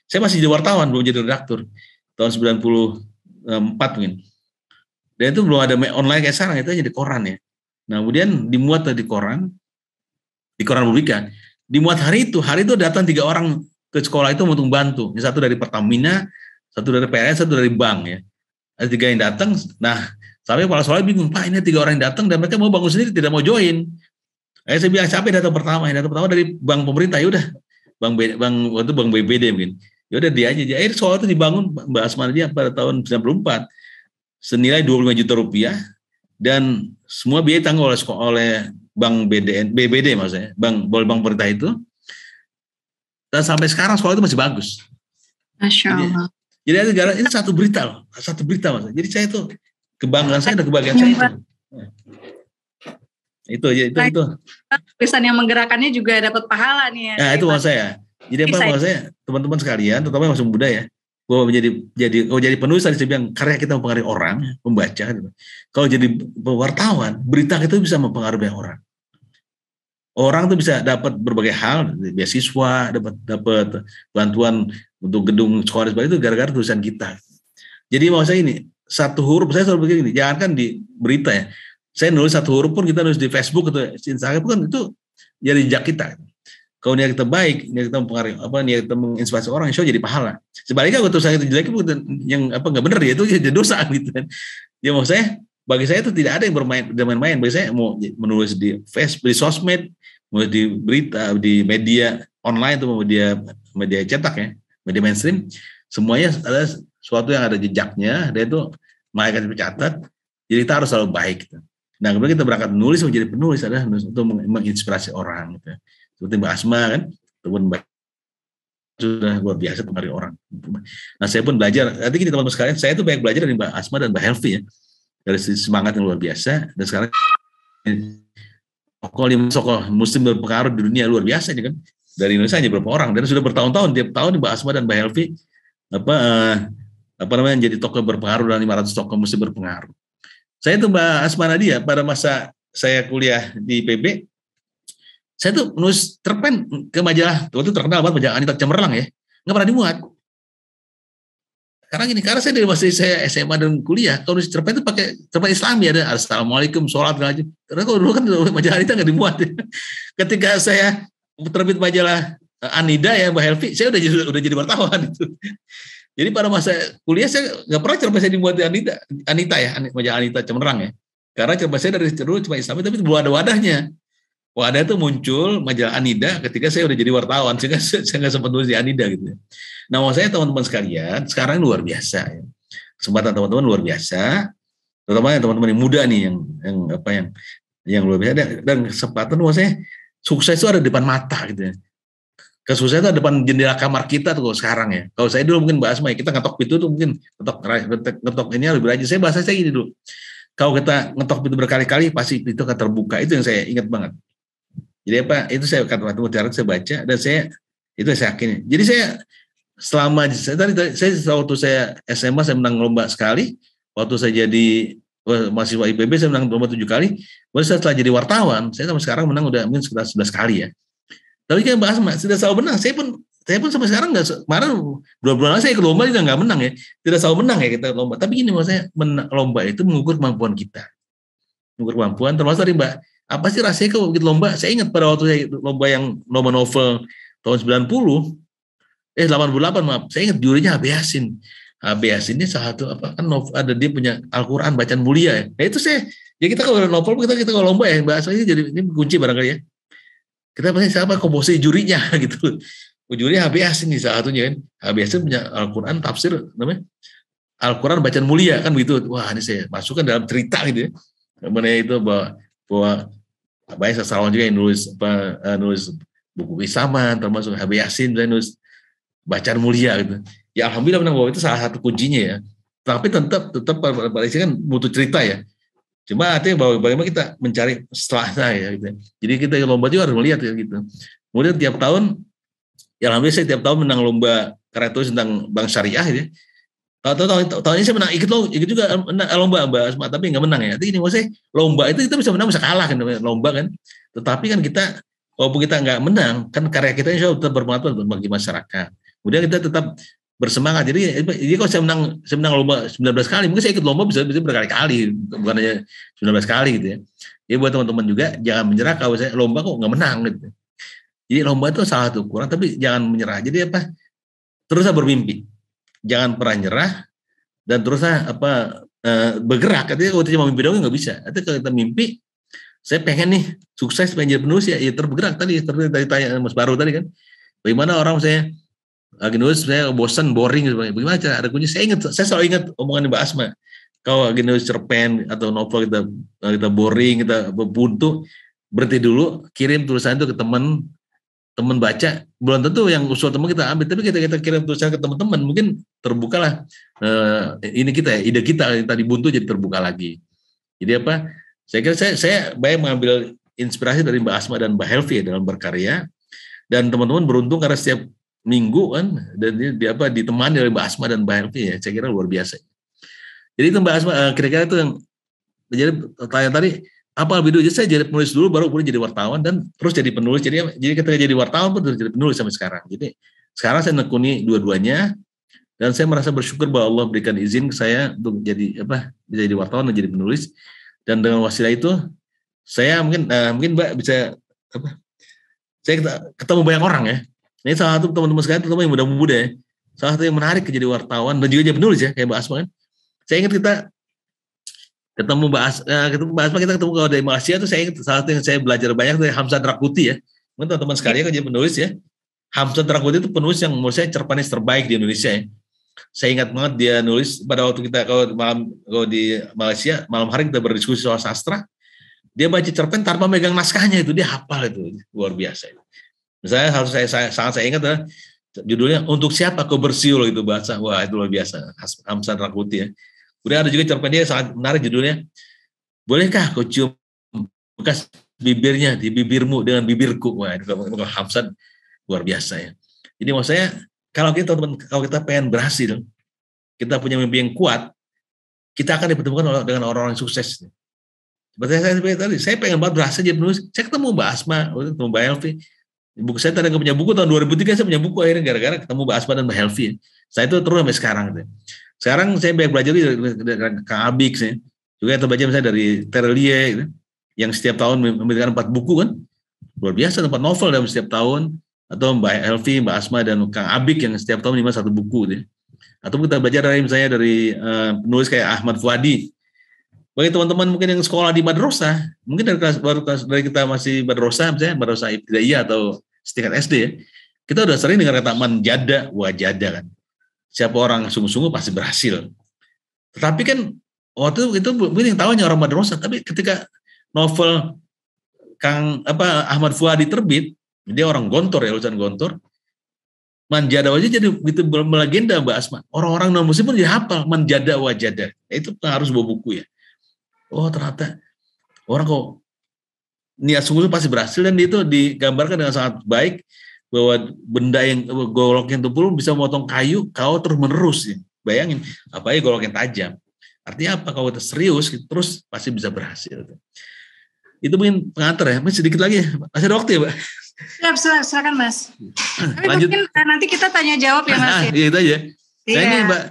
saya masih jadi wartawan, belum jadi redaktur. Tahun 94 mungkin. Dan itu belum ada online kayak sekarang, itu hanya di koran ya. Nah, kemudian dimuat di koran Republika. Dimuat hari itu datang 3 orang ke sekolah itu untuk membantu. Satu dari Pertamina, satu dari PLN, satu dari bank ya. Ada 3 yang datang. Nah, sampai kepala sekolah bingung, Pak ini 3 orang yang datang dan mereka mau bangun sendiri, tidak mau join. Saya bilang siapa yang datang pertama? Yang datang pertama dari bank pemerintah. Ya udah, bank BBD mungkin. Ya udah dia aja. Akhirnya sekolah itu dibangun Mbak Asma dia pada tahun 94 senilai 25 juta rupiah dan semua biaya ditanggung oleh bank BBD maksudnya, bank pemerintah itu. Dan sampai sekarang sekolah itu masih bagus. Masya Allah. Jadi ini satu berita loh, maksudnya. Jadi saya tuh kebanggaan saya dan kebahagiaan saya itu. Itu. Tulisan yang menggerakkannya juga dapat pahala nih ya. Nah itu maksud saya. Jadi maksud saya teman-teman sekalian, terutama yang masih muda ya, bahwa jadi penulis tadi saya bilang karya kita mempengaruhi orang, membaca. Gitu. Kalau jadi wartawan, berita kita bisa mempengaruhi orang. Orang tuh bisa dapat berbagai hal, beasiswa, dapat bantuan untuk gedung sekolah itu gara-gara tulisan kita. Jadi maksud saya ini satu huruf, saya selalu begini, jangan kan di berita ya. Saya nulis satu huruf pun kita nulis di Facebook atau Instagram kan itu jadi jejak kita. Kalau niat kita baik, niat kita mempengaruhi niat kita menginspirasi orang, insya Allah jadi pahala. Sebaliknya kalau tulisan itu jelek yang nggak benar ya itu jadi dosa gitu kan. Ya maksud saya bagi saya itu tidak ada yang bermain-main. Bagi saya mau menulis di Facebook, di sosmed, mau di berita, di media online atau media cetak ya, media mainstream, semuanya ada sesuatu yang ada jejaknya, dan itu malaikat dicatat. Jadi kita harus selalu baik gitu. Nah, kemudian kita berangkat menulis, menjadi penulis adalah untuk menginspirasi orang gitu. Seperti Mbak Asma kan, teman Mbak sudah luar biasa pengaruh orang. Nah, saya pun belajar. Nanti gini teman-teman sekalian, saya tuh banyak belajar dari Mbak Asma dan Mbak Helvi ya. Dari semangat yang luar biasa, dan sekarang tokoh muslim berpengaruh di dunia luar biasa ini kan. Dari Indonesia hanya berapa orang, dan sudah bertahun-tahun tiap tahun Mbak Asma dan Mbak Helvi jadi tokoh berpengaruh dan 500 tokoh muslim berpengaruh. Saya tuh Mbak Asma Nadia pada masa saya kuliah di PB, saya tuh nulis cerpen ke majalah, waktu itu terkenal banget majalah Anita Cemerlang ya, nggak pernah dimuat. Karena saya dari masih saya SMA dan kuliah, kalau nulis cerpen itu pakai cerpen Islami, ada Assalamualaikum, sholat aja. Karena kalau dulu kan majalah Anita nggak dimuat. Ya. Ketika saya terbit majalah Anida ya Mbak Helvi, saya udah jadi wartawan itu. Jadi pada masa kuliah saya nggak pernah cerpen saya dimuat di Anita ya, majalah Anita Cemerlang ya. Karena cerpen saya dari dulu cuma Islami, tapi belum ada wadahnya. Wadah itu muncul majalah Anida ketika saya udah jadi wartawan, sehingga saya nggak sempat nulis di Anida gitu. Nah, maksud saya teman-teman sekalian, sekarang luar biasa ya. Kesempatan teman-teman luar biasa, terutama teman-teman yang muda nih yang luar biasa, dan kesempatan maksud saya sukses itu ada di depan mata gitu ya. Kesuksesan itu ada depan jendela kamar kita tuh sekarang ya. Kalau saya dulu mungkin Mbak Asma ya, kita ngetok pintu tuh mungkin ngetok ini lebih rajin. Saya bahasa saya gini dulu. Kalau kita ngetok pintu berkali-kali pasti pintu akan terbuka. Itu yang saya ingat banget. Jadi itu saya kata waktu saya baca dan saya yakin. Jadi saya waktu saya SMA saya menang lomba sekali. Waktu saya jadi mahasiswa IPB saya menang lomba 7 kali. Lalu setelah jadi wartawan, saya sampai sekarang menang udah mungkin sekitar 11 kali ya. Tapi kan Mbak Asma tidak selalu menang. Saya pun sampai sekarang kemarin 2 bulan lalu saya ikut lomba juga nggak menang ya. Tidak selalu menang ya kita lomba. Tapi gini maksud saya lomba itu mengukur kemampuan kita. Mengukur kemampuan termasuk dari Mbak. Apa sih rasanya kalau ikut lomba? Saya ingat pada waktu saya lomba yang lomba novel tahun 88 maaf. Saya ingat jurinya HB Yasin. HB Yasin ini salah satu ada dia punya Al-Qur'an bacaan mulia ya. Nah itu kita kalau novel kita kalau lomba ya bahasa ini kunci barangkali ya. Kita pasti siapa komposisi jurinya gitu. Jurinya HB Yasin nih salah satunya kan. HB Yasin punya Al-Qur'an tafsir namanya Al-Qur'an bacaan mulia kan begitu. Wah, ini saya masukkan dalam cerita gitu ya. Kemudian itu bahwa banyak sastrawan juga yang nulis buku Isaman, termasuk HB Yasin dan nulis bacaan mulia gitu. Ya alhamdulillah menang bahwa itu salah satu kuncinya ya. Tapi tetap pada kan butuh cerita ya. Cuma artinya bahwa bagaimana kita mencari setelahnya ya gitu. Jadi kita lomba juga harus melihat ya gitu. Kemudian tiap tahun ya alhamdulillah saya tiap tahun menang lomba karya tulis tentang bank syariah gitu. Tahun ini saya menang ikut juga lomba Mbak Asma, tapi nggak menang ya. Jadi ini maksudnya lomba itu kita bisa menang bisa kalah kan lomba kan. Tetapi kan kita walaupun kita nggak menang kan karya kita insya Allah tetap bermanfaat bagi masyarakat. Kemudian kita tetap bersemangat. Jadi kalau saya menang lomba 19 kali, mungkin saya ikut lomba bisa berkali-kali, bukan hanya 19 kali gitu ya. Jadi buat teman-teman juga jangan menyerah kalau saya lomba kok nggak menang gitu. Jadi lomba itu salah satu kurang, tapi jangan menyerah. Jadi teruslah bermimpi. Jangan pernah nyerah dan teruslah bergerak. Artinya kalau cuma mimpi doang nggak bisa. Artinya kalau kita mimpi, saya pengen nih sukses pengen jadi penulis ya terbergerak tadi tanya Mas Baru tadi kan. Bagaimana orang saya lagi nulis saya bosan boring bagaimana cara ada kunci? Saya selalu ingat omongan Mbak Asma. Kalau lagi nulis cerpen atau novel kita boring, kita buntu, berhenti dulu, kirim tulisan itu ke teman baca, belum tentu yang usul teman kita ambil, tapi kita kirim tulisan ke teman-teman, mungkin terbukalah ide kita yang tadi buntu jadi terbuka lagi. Jadi saya kira saya banyak mengambil inspirasi dari Mbak Asma dan Mbak Helvi dalam berkarya, dan teman-teman beruntung karena setiap minggu kan dan ditemani oleh Mbak Asma dan Mbak Helvi ya, saya kira luar biasa. Jadi itu Mbak Asma kira-kira itu yang jadi tanya tadi. Apa lebih dulu? Saya jadi penulis dulu, baru kemudian jadi wartawan dan terus jadi penulis. Jadi ketika jadi wartawan pun terus jadi penulis sampai sekarang. Jadi sekarang saya nekuni dua-duanya dan saya merasa bersyukur bahwa Allah berikan izin ke saya untuk bisa jadi wartawan dan jadi penulis. Dan dengan wasilah itu saya mungkin Mbak bisa saya ketemu banyak orang ya. Ini salah satu teman-teman sekalian, terutama yang muda-muda ya. Salah satu yang menarik jadi wartawan dan juga jadi penulis ya kayak Mbak Asma kan. Saya ingat kita ketemu Mbak Asma, kita ketemu kalau dari Malaysia tuh saya ingat salah satu yang saya belajar banyak dari Hamzah Drakuti ya. Mungkin teman-teman sekalian kan jadi penulis ya. Hamzah Drakuti itu penulis yang menurut saya cerpenis terbaik di Indonesia ya. Saya ingat banget dia nulis pada waktu kita kalau di Malaysia malam hari kita berdiskusi soal sastra, dia baca cerpen tanpa megang naskahnya, itu dia hafal, itu luar biasa. Misalnya harus sangat saya ingat adalah judulnya Untuk Siapa Kau Bersiul, itu bahasa, wah itu luar biasa, Hamsan Rakuti ya. Kemudian ada juga cerpen dia sangat menarik judulnya Bolehkah Kau Cium Bekas Bibirnya di Bibirmu dengan Bibirku, wah itu Hamsan luar biasa ya. Jadi maksud saya kalau kita pengen berhasil, kita punya mimpi yang kuat, kita akan dipertemukan dengan orang-orang yang sukses. Seperti saya pengen banget berhasil jadi penulis. Saya ketemu Mbak Asma, ketemu Mbak Helvi. Buku saya tadi punya buku tahun 2003, saya punya buku akhirnya gara-gara ketemu Mbak Asma dan Mbak Helvi. Saya itu terus sampai sekarang. Sekarang saya banyak belajar dari Kang Abik, juga yang terbaca misalnya dari Terelie, gitu, yang setiap tahun memberikan 4 buku kan, luar biasa, 4 novel dalam setiap tahun. Atau Mbak Helvi, Mbak Asma, dan Kang Abik yang setiap tahun 1 buku. Gitu. Atau kita belajar dari misalnya dari penulis kayak Ahmad Fuadi. Bagi teman-teman mungkin yang sekolah di madrasah, mungkin dari kita masih madrasah, misalnya madrasah ibtidaiyah atau setingkat SD ya, kita udah sering dengar kata manjada wajada kan. Siapa orang sungguh-sungguh pasti berhasil. Tetapi kan waktu itu mungkin yang tahu hanya orang madrasah, tapi ketika novel Ahmad Fuadi terbit, dia orang Gontor ya, lulusan Gontor. Manjada wajah jadi begitu melegenda Mbak Asma. Orang-orang non muslim pun jadi hafal manjada wajada. Itu harus bawa buku ya. Oh ternyata orang kok niat sungguh pasti berhasil, dan itu digambarkan dengan sangat baik bahwa benda yang golok yang tumpul bisa memotong kayu kau terus menerus ya. Bayangin, apalagi golok yang tajam. Artinya apa? Kalau kita serius terus pasti bisa berhasil. Itu mungkin pengantar ya. Masih sedikit lagi, masih ada waktu ya, Mbak? Siap, silakan Mas. Tapi lanjut. Mungkin nanti kita tanya jawab ya Mas. Iya itu aja. Nah ini Mbak,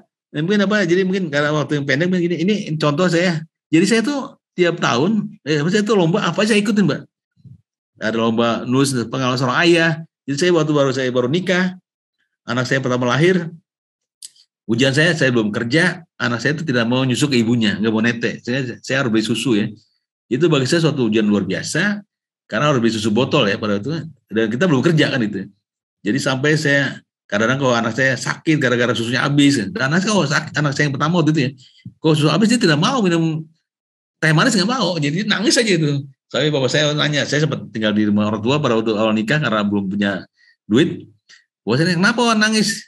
mungkin jadi mungkin karena waktu yang pendek begini, ini contoh saya. Jadi saya tuh tiap tahun, saya tuh lomba apa saya ikutin Mbak. Ada lomba nulis pengalaman seorang ayah. Jadi saya baru nikah, anak saya pertama lahir, ujian saya belum kerja, anak saya itu tidak mau nyusu ke ibunya, nggak mau nete. Saya harus beli susu ya. Itu bagi saya suatu ujian luar biasa. Karena harus beli susu botol ya pada itu, dan kita belum kerja kan itu. Jadi sampai saya kadang-kadang kalau anak saya sakit gara-gara susunya habis, dan anak saya yang pertama waktu itu ya, kalau susu habis dia tidak mau minum teh manis, nggak mau, jadi nangis aja itu. Sampai bapak saya nanya, saya sempat tinggal di rumah orang tua pada waktu awal nikah karena belum punya duit. Bapak saya nanya, kenapa nangis?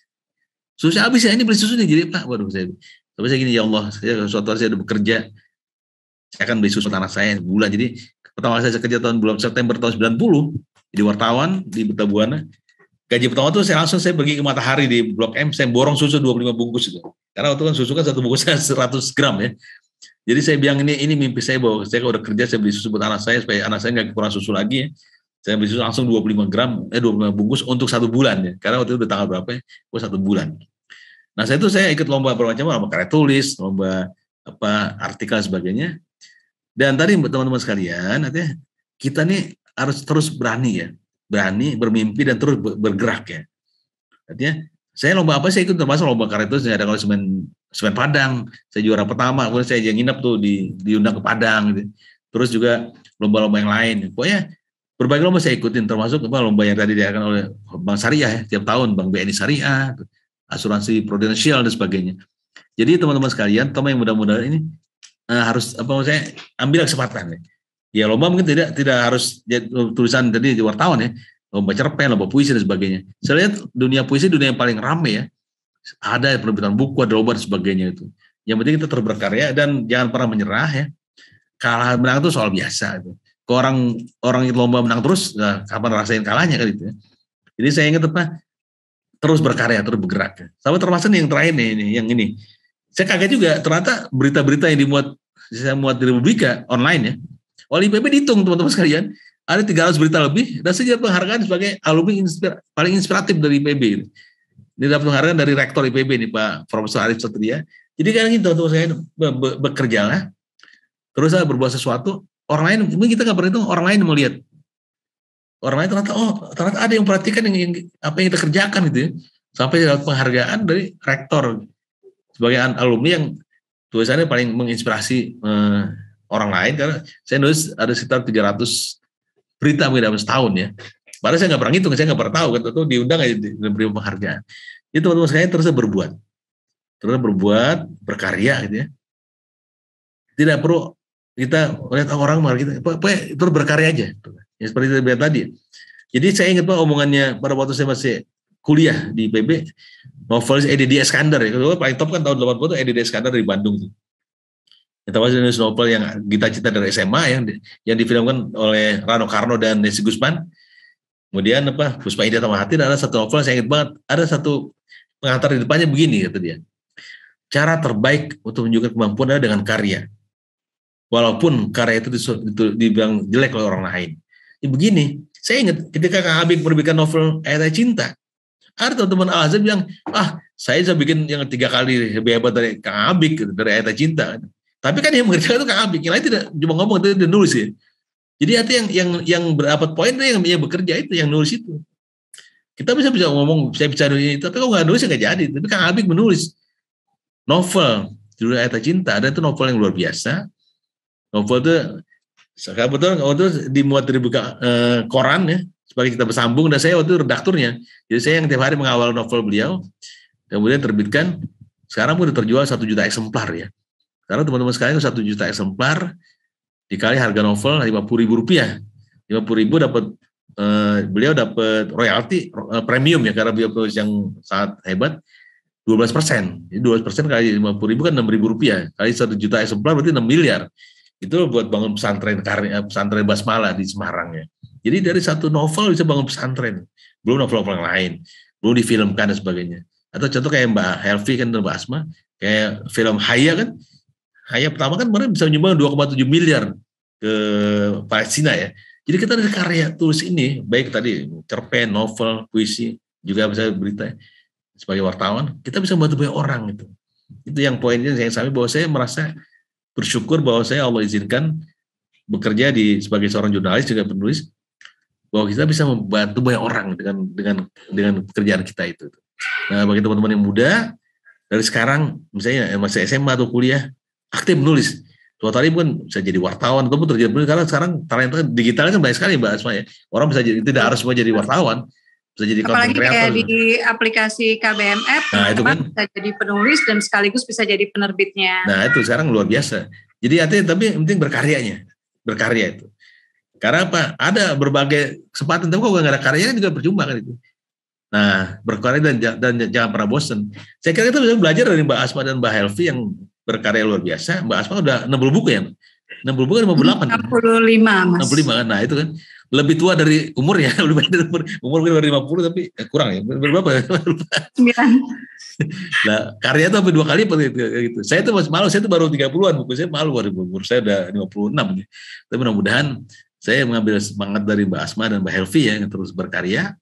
Susunya habis ya, ini beli susu nih, jadi Pak, waduh tapi saya gini, ya Allah, suatu hari saya udah bekerja, saya akan beli susu anak saya bulan. Jadi pertama saya kerja bulan September tahun 90 jadi wartawan di Berita Buana. Gaji pertama tuh saya pergi ke Matahari di Blok M, saya borong susu 25 bungkus itu. Karena waktu kan susu kan satu bungkusnya 100 gram ya. Jadi saya bilang ini mimpi saya bahwa saya kalau udah kerja saya beli susu buat anak saya supaya anak saya nggak kurang susu lagi ya. Saya beli susu langsung 25 bungkus untuk 1 bulan ya. Karena waktu itu udah tanggal berapa ya? 1 bulan. Nah saya ikut lomba bermacam-macam, lomba karya tulis, lomba artikel sebagainya. Dan tadi teman-teman sekalian, artinya kita nih harus terus berani bermimpi dan terus bergerak ya. Artinya saya lomba apa saya ikut, termasuk lomba karya tulis, ada kalau semen Padang, saya juara pertama, kemudian saya nginep tuh diundang ke Padang gitu. Terus juga lomba-lomba yang lain. Pokoknya berbagai lomba saya ikutin, termasuk lomba yang tadi diadakan oleh Bank Syariah ya, tiap tahun Bank BNI Syariah, asuransi prudensial dan sebagainya. Jadi teman-teman sekalian, teman yang mudah-mudahan ini harus saya ambil kesempatan ya. Lomba mungkin tidak harus tulisan tadi di wartawan ya, lomba cerpen, lomba puisi dan sebagainya. Saya lihat dunia puisi dunia yang paling ramai ya, ada penerbitan buku, ada lomba dan sebagainya itu. Yang penting kita terus berkarya dan jangan pernah menyerah ya. Kalah menang itu soal biasa itu. Kalau orang itu lomba menang terus, kapan rasain kalahnya kan itu ya. Jadi saya ingat terus berkarya, terus bergerak. Sama termasuk yang terakhir nih, yang ini. Saya kaget juga, ternyata berita-berita yang saya muat di Republika online ya, oleh IPB dihitung teman-teman sekalian, ada 300 berita lebih, dan saya dapat penghargaan sebagai alumni paling inspiratif dari IPB. Ini dapat penghargaan dari Rektor IPB nih Pak Profesor Arif Satria. Jadi kadang gitu teman-teman saya bekerjalah, terus saya berbuat sesuatu, orang lain, mungkin kita nggak pernah itu, orang lain melihat. Orang lain ternyata ada yang perhatikan apa yang kita kerjakan gitu ya. Sampai dapat penghargaan dari Rektor sebagai alumni yang tulisannya paling menginspirasi orang lain, karena saya nulis ada sekitar 300 berita mungkin dalam setahun ya. Padahal saya nggak pernah ngitung, saya nggak pernah tahu, kan itu diundang aja diberi penghargaan. Itu teman-teman sekalian terus berbuat. terus berbuat, berkarya gitu ya. Tidak perlu kita lihat orang malah kita, terus berkarya aja. Ya seperti itu tadi. Jadi saya ingat Pak omongannya pada waktu saya masih kuliah di PB, novelis E.D.D. Iskandar ya. Kalau paling top kan tahun 80 itu E.D.D. Iskandar di Bandung tuh. Itu jenis novel yang Gita Cita dari SMA yang difilmkan oleh Rano Karno dan Desi Gusman. Kemudian Puspa Indah Tamahati, ada satu novel saya ingat banget, ada satu pengantar di depannya begini kata dia. Cara terbaik untuk menunjukkan kemampuan adalah dengan karya. Walaupun karya itu dibilang jelek oleh orang lain. Ya begini, saya ingat ketika Kang Abik menerbitkan novel Ayat Cinta, ada teman-teman Al-Azhar bilang, saya bisa bikin yang 3 kali lebih hebat dari Kang Abik, dari Ayat Cinta. Tapi kan yang mengerjakan itu Kang Abik, yang lain tidak cuma ngomong, itu dia nulis ya. Jadi artinya yang berdapat poin itu yang bekerja itu, yang nulis itu. Kita bisa ngomong, saya bicara ini, tapi kalau nggak nulis ya nggak jadi. Tapi Kang Abik menulis novel judul Ayat Cinta, ada itu novel yang luar biasa. Novel itu kebetulan waktu itu dimuat dari buka koran ya, supaya kita bersambung, dan saya waktu itu redakturnya. Jadi saya yang tiap hari mengawal novel beliau, kemudian terbitkan. Sekarang udah terjual 1 juta eksemplar ya. Karena teman-teman sekalian 1 juta eksemplar dikali harga novel Rp50.000. Rp50.000 dapat beliau dapat royalti premium ya, karena beliau penulis yang sangat hebat. 12%. Jadi 12% kali Rp50.000 kan Rp6.000. Kali 1 juta eksemplar berarti 6 miliar. Itu buat bangun pesantren basmalah di Semarang ya. Jadi dari satu novel bisa bangun pesantren. Belum novel-novel yang lain. Belum difilmkan dan sebagainya. Atau contoh kayak Mbak Helvi kan dan Mbak Asma, kayak film Haya kan. Haya pertama kan kemarin bisa menyumbang 2,7 miliar ke Palestina ya. Jadi kita dari karya tulis ini, baik tadi cerpen, novel, puisi, juga bisa berita sebagai wartawan, kita bisa membantu banyak orang itu. Itu yang poinnya yang saya bahwa saya merasa bersyukur bahwa saya Allah izinkan bekerja sebagai seorang jurnalis juga penulis, bahwa kita bisa membantu banyak orang dengan pekerjaan kita itu. Nah, bagi teman-teman yang muda dari sekarang misalnya masih SMA atau kuliah aktif menulis. Suatu hari pun bisa jadi wartawan ataupun terjadi penulis, karena sekarang talenta digital kan banyak sekali Mbak Asma ya. Orang bisa jadi, tidak harus semua jadi wartawan. Bisa jadi apalagi kayak di aplikasi KBMF, nah, itu kan bisa jadi penulis dan sekaligus bisa jadi penerbitnya. Nah itu sekarang luar biasa. Jadi artinya tapi penting berkarya itu. Karena apa? Ada berbagai kesempatan, tapi kalau nggak ada karyanya juga percuma kan itu. Nah berkarya dan jangan pernah bosan. Saya kira kita bisa belajar dari Mbak Asma dan Mbak Helvi yang berkarya luar biasa. Mbak Asma udah 60 buku ya, 60 buku kan 58. 65 Mas. 65 kan, nah itu kan. Lebih tua dari umurnya, lebih dari umur dari 50 tapi kurang ya. Berapa? 9. Nah, karya itu sampai 2 kali gitu. Saya tuh masih malu, saya tuh baru 30-an buku saya malu, umur saya udah 56 nih. Tapi mudah-mudahan saya mengambil semangat dari Mbak Asma dan Mbak Helvi ya yang terus berkarya.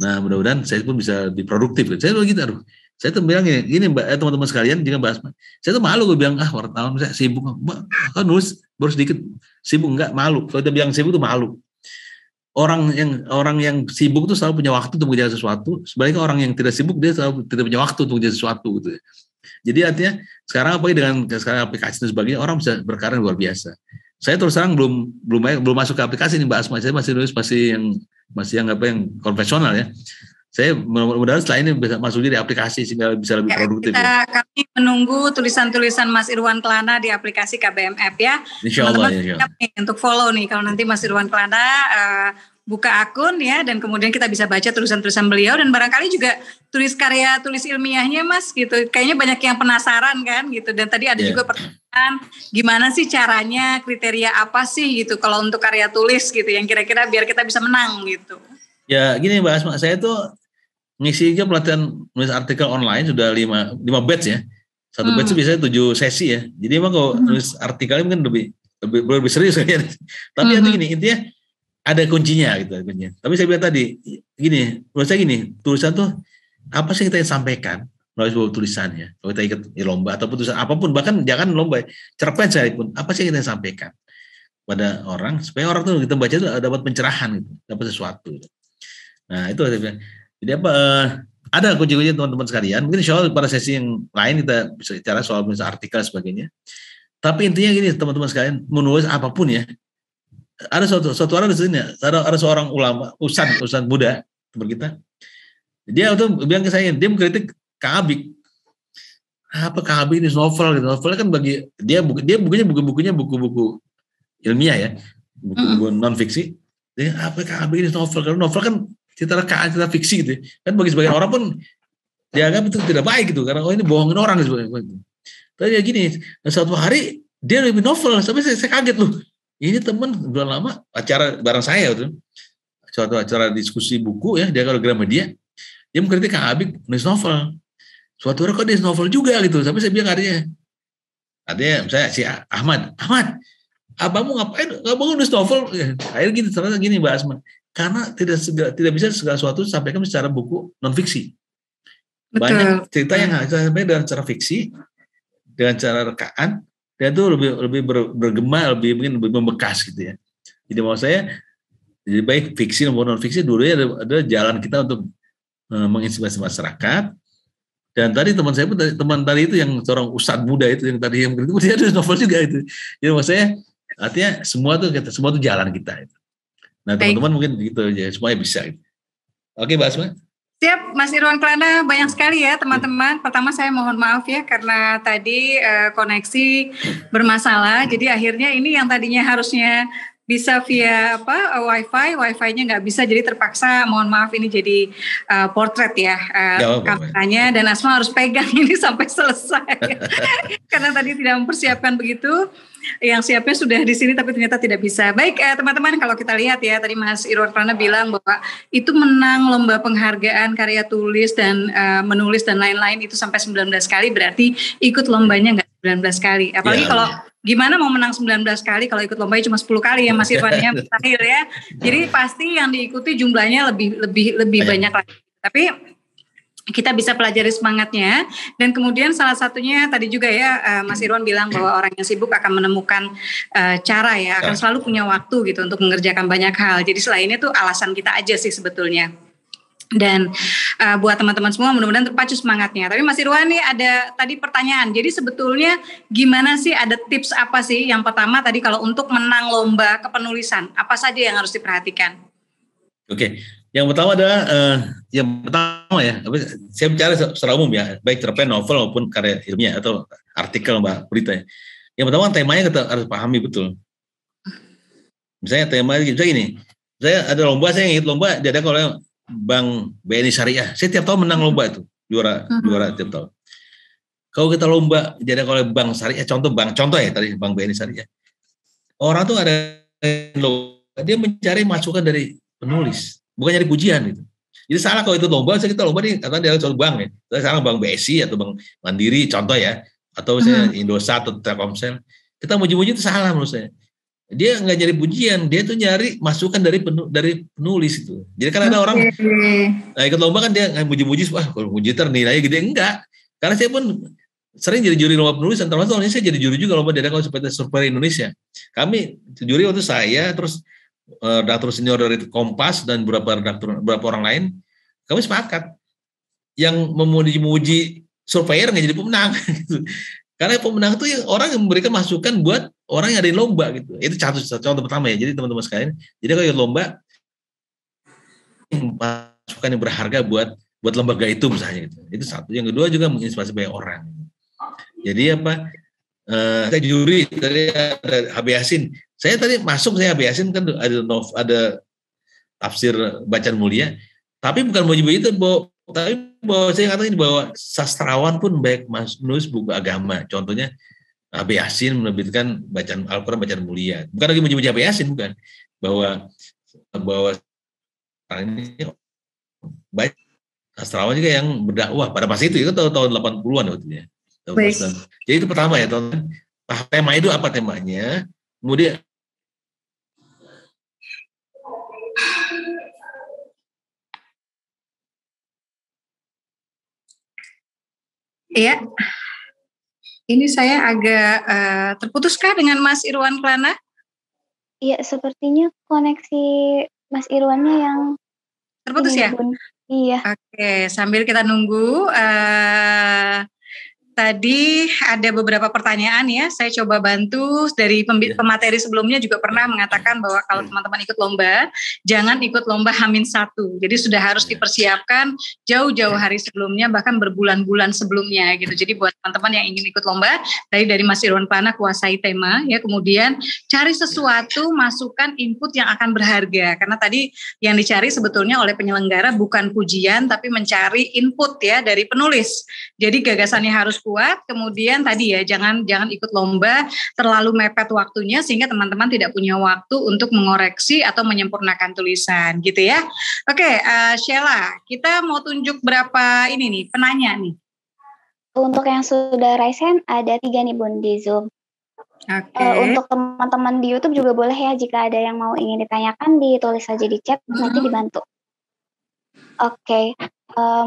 Nah, mudah-mudahan saya pun bisa diproduktif. Saya tuh gitu, saya tuh bilang gini Mbak, teman-teman sekalian, juga Mbak Asma. Saya tuh malu gue bilang wartawan saya sibuk, Mbak, kan nulis baru sedikit sibuk, enggak, malu. Kalau kita bilang sibuk tuh malu. Orang yang sibuk tuh selalu punya waktu untuk mengerjakan sesuatu. Sebaliknya orang yang tidak sibuk dia selalu tidak punya waktu untuk mengerjakan sesuatu gitu. Jadi artinya sekarang dengan sekarang aplikasi dan sebagainya orang bisa berkarya luar biasa. Saya terus terang belum masuk ke aplikasi nih Mbak Asma. Saya masih nulis yang konvensional ya. Saya mudah-mudahan setelah ini bisa masuk di aplikasi sehingga bisa lebih produktif. Kami menunggu tulisan-tulisan Mas Irwan Kelana di aplikasi KBMF ya. Insyaallah. Untuk follow nih kalau nanti Mas Irwan Kelana buka akun ya, dan kemudian kita bisa baca tulisan-tulisan beliau, dan barangkali juga tulis ilmiahnya Mas gitu. Kayaknya banyak yang penasaran kan gitu, dan tadi ada juga pertanyaan gimana sih caranya, kriteria apa sih gitu kalau untuk karya tulis gitu yang kira-kira biar kita bisa menang gitu. Ya gini Mbak Asma, saya tuh ngisi juga pelatihan nulis artikel online sudah 5 batch ya. Satu batch itu biasanya 7 sesi ya. Jadi emang kalau nulis artikelnya mungkin lebih serius kan. Tapi gini, intinya ada kuncinya gitu. Tapi saya bilang tadi, gini, menurut saya gini, tulisan tuh apa sih kita yang sampaikan melalui sebuah tulisan ya. Kalau kita ikut lomba ataupun tulisan apapun, bahkan jangan lomba, cerpen sekalipun, apa sih yang kita sampaikan pada orang supaya orang tuh kita baca itu dapat pencerahan gitu, dapat sesuatu. Nah itu saya bilang. Jadi ada kunci-kunci teman-teman sekalian. Mungkin insya Allah pada sesi yang lain kita bisa bicara soal misalnya artikel sebagainya. Tapi intinya gini teman-teman sekalian, menulis apapun ya. Ada suatu orang di sini, ada seorang ulama, ustadz muda teman kita. Dia tuh bilang ke saya, dia mengkritik Kang Abik. apa KHB ini novel gitu. Novel kan bagi dia bukunya buku-buku ilmiah ya, buku-buku non fiksi. Dia apa KHB ini novel? Kalau novel kan cerita rekaan, cerita fiksi gitu. Kan bagi sebagian orang pun dianggap itu tidak baik gitu, karena ini bohongin orang gitu. Tapi ya gini, suatu hari dia lebih novel, sampai saya kaget loh. Ini teman udah lama acara bareng saya gitu. Suatu acara diskusi buku ya, dia kalau Gramedia, dia mengkritik Kang Abik nulis novel. Suatu hari kok dia novel juga gitu, sampai saya bilang adanya saya si Ahmad, abangmu ngapain? Abangmu nulis novel? Akhirnya gini, ternyata gini Mbak Asma, karena tidak bisa segala sesuatu disampaikan secara buku non fiksi. Banyak cerita yang disampaikan dengan cara fiksi, dengan cara rekaan, dia itu lebih bergema, lebih membekas gitu ya. Jadi mau saya, jadi baik fiksi maupun non fiksi, dulunya ada jalan kita untuk menginspirasi masyarakat. Dan tadi teman saya pun, teman tadi itu yang seorang ustadz muda itu yang tadi yang itu dia nulis novel juga itu. Jadi maksud saya artinya semua tuh jalan kita. Nah teman-teman mungkin begitu aja, semuanya bisa. Gitu. Oke Mbak Asma. Siap, Mas Irwan Kelana, banyak sekali ya teman-teman. Pertama saya mohon maaf ya karena tadi koneksi bermasalah. Jadi akhirnya ini yang tadinya harusnya bisa via wifi-nya nggak bisa, jadi terpaksa mohon maaf ini jadi portrait ya kameranya, dan Asma harus pegang ini sampai selesai karena tadi tidak mempersiapkan begitu. Yang siapnya sudah di sini tapi ternyata tidak bisa. Baik teman-teman, kalau kita lihat ya tadi Mas Irwan Kelana bilang bahwa itu menang lomba penghargaan karya tulis dan menulis dan lain-lain itu sampai 19 kali, berarti ikut lombanya nggak 19 kali. Apalagi kalau gimana mau menang 19 kali kalau ikut lombanya cuma 10 kali ya Mas Irwan ya, mustahil ya. Jadi pasti yang diikuti jumlahnya lebih banyak lagi. Tapi kita bisa pelajari semangatnya, dan kemudian salah satunya tadi juga ya Mas Irwan bilang bahwa orang yang sibuk akan menemukan cara ya, akan selalu punya waktu gitu untuk mengerjakan banyak hal. Jadi selainnya tuh alasan kita aja sih sebetulnya. Dan buat teman-teman semua mudah-mudahan terpacu semangatnya. Tapi Mas Irwan nih ada tadi pertanyaan, jadi sebetulnya gimana sih, ada tips apa sih? Yang pertama tadi kalau untuk menang lomba kepenulisan, apa saja yang harus diperhatikan? Oke. Yang pertama adalah saya bicara secara umum ya, baik cerpen, novel maupun karya ilmiah atau artikel Mbak berita ya. Yang pertama temanya kita harus pahami betul. Misalnya temanya gini, saya ada lomba, saya ingin lomba diadakan oleh Bank BNI Syariah. Saya tiap tahun menang lomba itu, juara tiap tahun. Kalau kita lomba diadakan oleh Bank Syariah, contoh ya tadi Bank BNI Syariah. Orang tuh ada dia mencari masukan dari penulis, bukan nyari pujian gitu. Jadi salah kalau itu lomba, kita lomba nih karena dia suatu bank ya. Sekarang Bank BSI atau Bank Mandiri contoh ya, atau misalnya Indosat atau Telkomsel. Kita muji-muji itu salah menurut saya. Dia nggak nyari pujian, dia tuh nyari masukan dari penulis itu. Jadi kan ada orang ikut lomba kan dia muji-muji, wah kalau muji nilainya gede, enggak. Karena saya pun sering jadi juri lomba penulis, dan termasuk saya jadi juri juga lomba diadakan seperti Survei Indonesia. Kami juri waktu saya, terus redaktur senior dari Kompas dan beberapa orang lain, kami sepakat yang memuji surveyor nggak jadi pemenang gitu. Karena pemenang itu yang orang yang memberikan masukan buat orang yang ada di lomba gitu. Itu contoh pertama ya. Jadi teman-teman sekalian, jadi kalau lomba masukan yang berharga buat lembaga itu misalnya gitu. Itu satu. Yang kedua juga menginspirasi banyak orang. Jadi saya juri tadi ada HB Yasin. Saya tadi masuk, saya HB Yasin kan ada tafsir bacaan mulia, tapi bukan mau itu, tapi bahwa saya katakan bahwa sastrawan pun baik menulis buku agama. Contohnya HB Yasin menerbitkan bacaan Al-Quran bacaan mulia. Bukan lagi menyebut HB Yasin, bukan. Bahwa ini baik sastrawan juga yang berdakwah pada masa itu tahun 80-an waktu ya. Jadi itu pertama ya, tema itu apa temanya, kemudian iya, ini saya agak terputuskah dengan Mas Irwan Kelana? Iya, sepertinya koneksi Mas Irwannya yang terputus ya? Bun. Iya. Oke, sambil kita nunggu. tadi ada beberapa pertanyaan ya, saya coba bantu. Dari pemateri sebelumnya juga pernah mengatakan bahwa kalau teman-teman ikut lomba, jangan ikut lomba H-1. Jadi sudah harus dipersiapkan jauh-jauh hari sebelumnya, bahkan berbulan-bulan sebelumnya gitu. Jadi buat teman-teman yang ingin ikut lomba, tadi dari Mas Irwan Plana, kuasai tema ya, kemudian cari sesuatu, masukan, input yang akan berharga. Karena tadi yang dicari sebetulnya oleh penyelenggara bukan pujian, tapi mencari input ya dari penulis. Jadi gagasannya harus kuat, kemudian tadi ya jangan ikut lomba terlalu mepet waktunya sehingga teman-teman tidak punya waktu untuk mengoreksi atau menyempurnakan tulisan gitu ya. Oke, Sheila, kita mau tunjuk berapa ini nih penanya nih. Untuk yang sudah raise hand ada 3 nih Bun di Zoom. Untuk teman-teman di YouTube juga boleh ya, jika ada yang mau ingin ditanyakan ditulis saja di chat, nanti dibantu. Oke,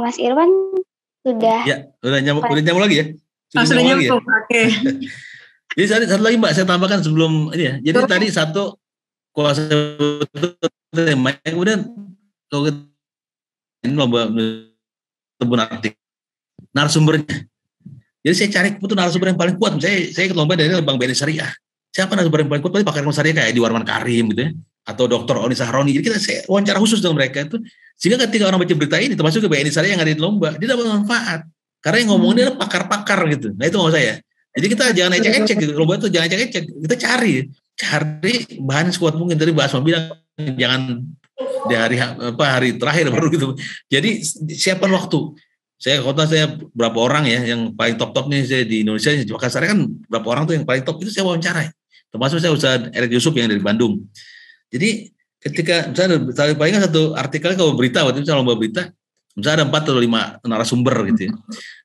Mas Irwan sudah. Ya, udah nyambung lagi ya. Sudah nyambung. Oke. Jadi satu lagi Mbak, saya tambahkan sebelum ini ya. Jadi tadi satu kuasa tema, kemudian kalau ini lomba tebun artikel narasumbernya. Jadi saya cari betul narasumber yang paling kuat. Saya ikut lomba dari Bank BNI Syariah. Siapa narasumber yang paling kuat? Pakar ekonomi syariah kayak di Warman Karim gitu ya, atau Dr. Oni Sahroni. Jadi saya wawancara khusus dengan mereka itu. Sehingga ketika orang baca berita ini, termasuk ke BNI Syariah yang ada di lomba, dia dapat manfaat. Karena yang ngomongin dia adalah pakar-pakar gitu. Nah itu mau saya. Jadi kita jangan ecek-ecek gitu. Lomba itu jangan ecek-ecek. Kita cari bahan sekuat mungkin. Tadi Mbak Asma bilang jangan di hari terakhir baru gitu. Jadi siapkan waktu. Saya berapa orang ya yang paling top nih saya di Indonesia, di Makassar kan berapa orang tuh yang paling top itu saya wawancarai. Termasuk saya Ustaz Erick Yusuf yang dari Bandung. Jadi ketika misalnya paling satu artikel kalau berita, waktu itu saya lomba berita, misalnya ada 4 atau 5 narasumber gitu ya.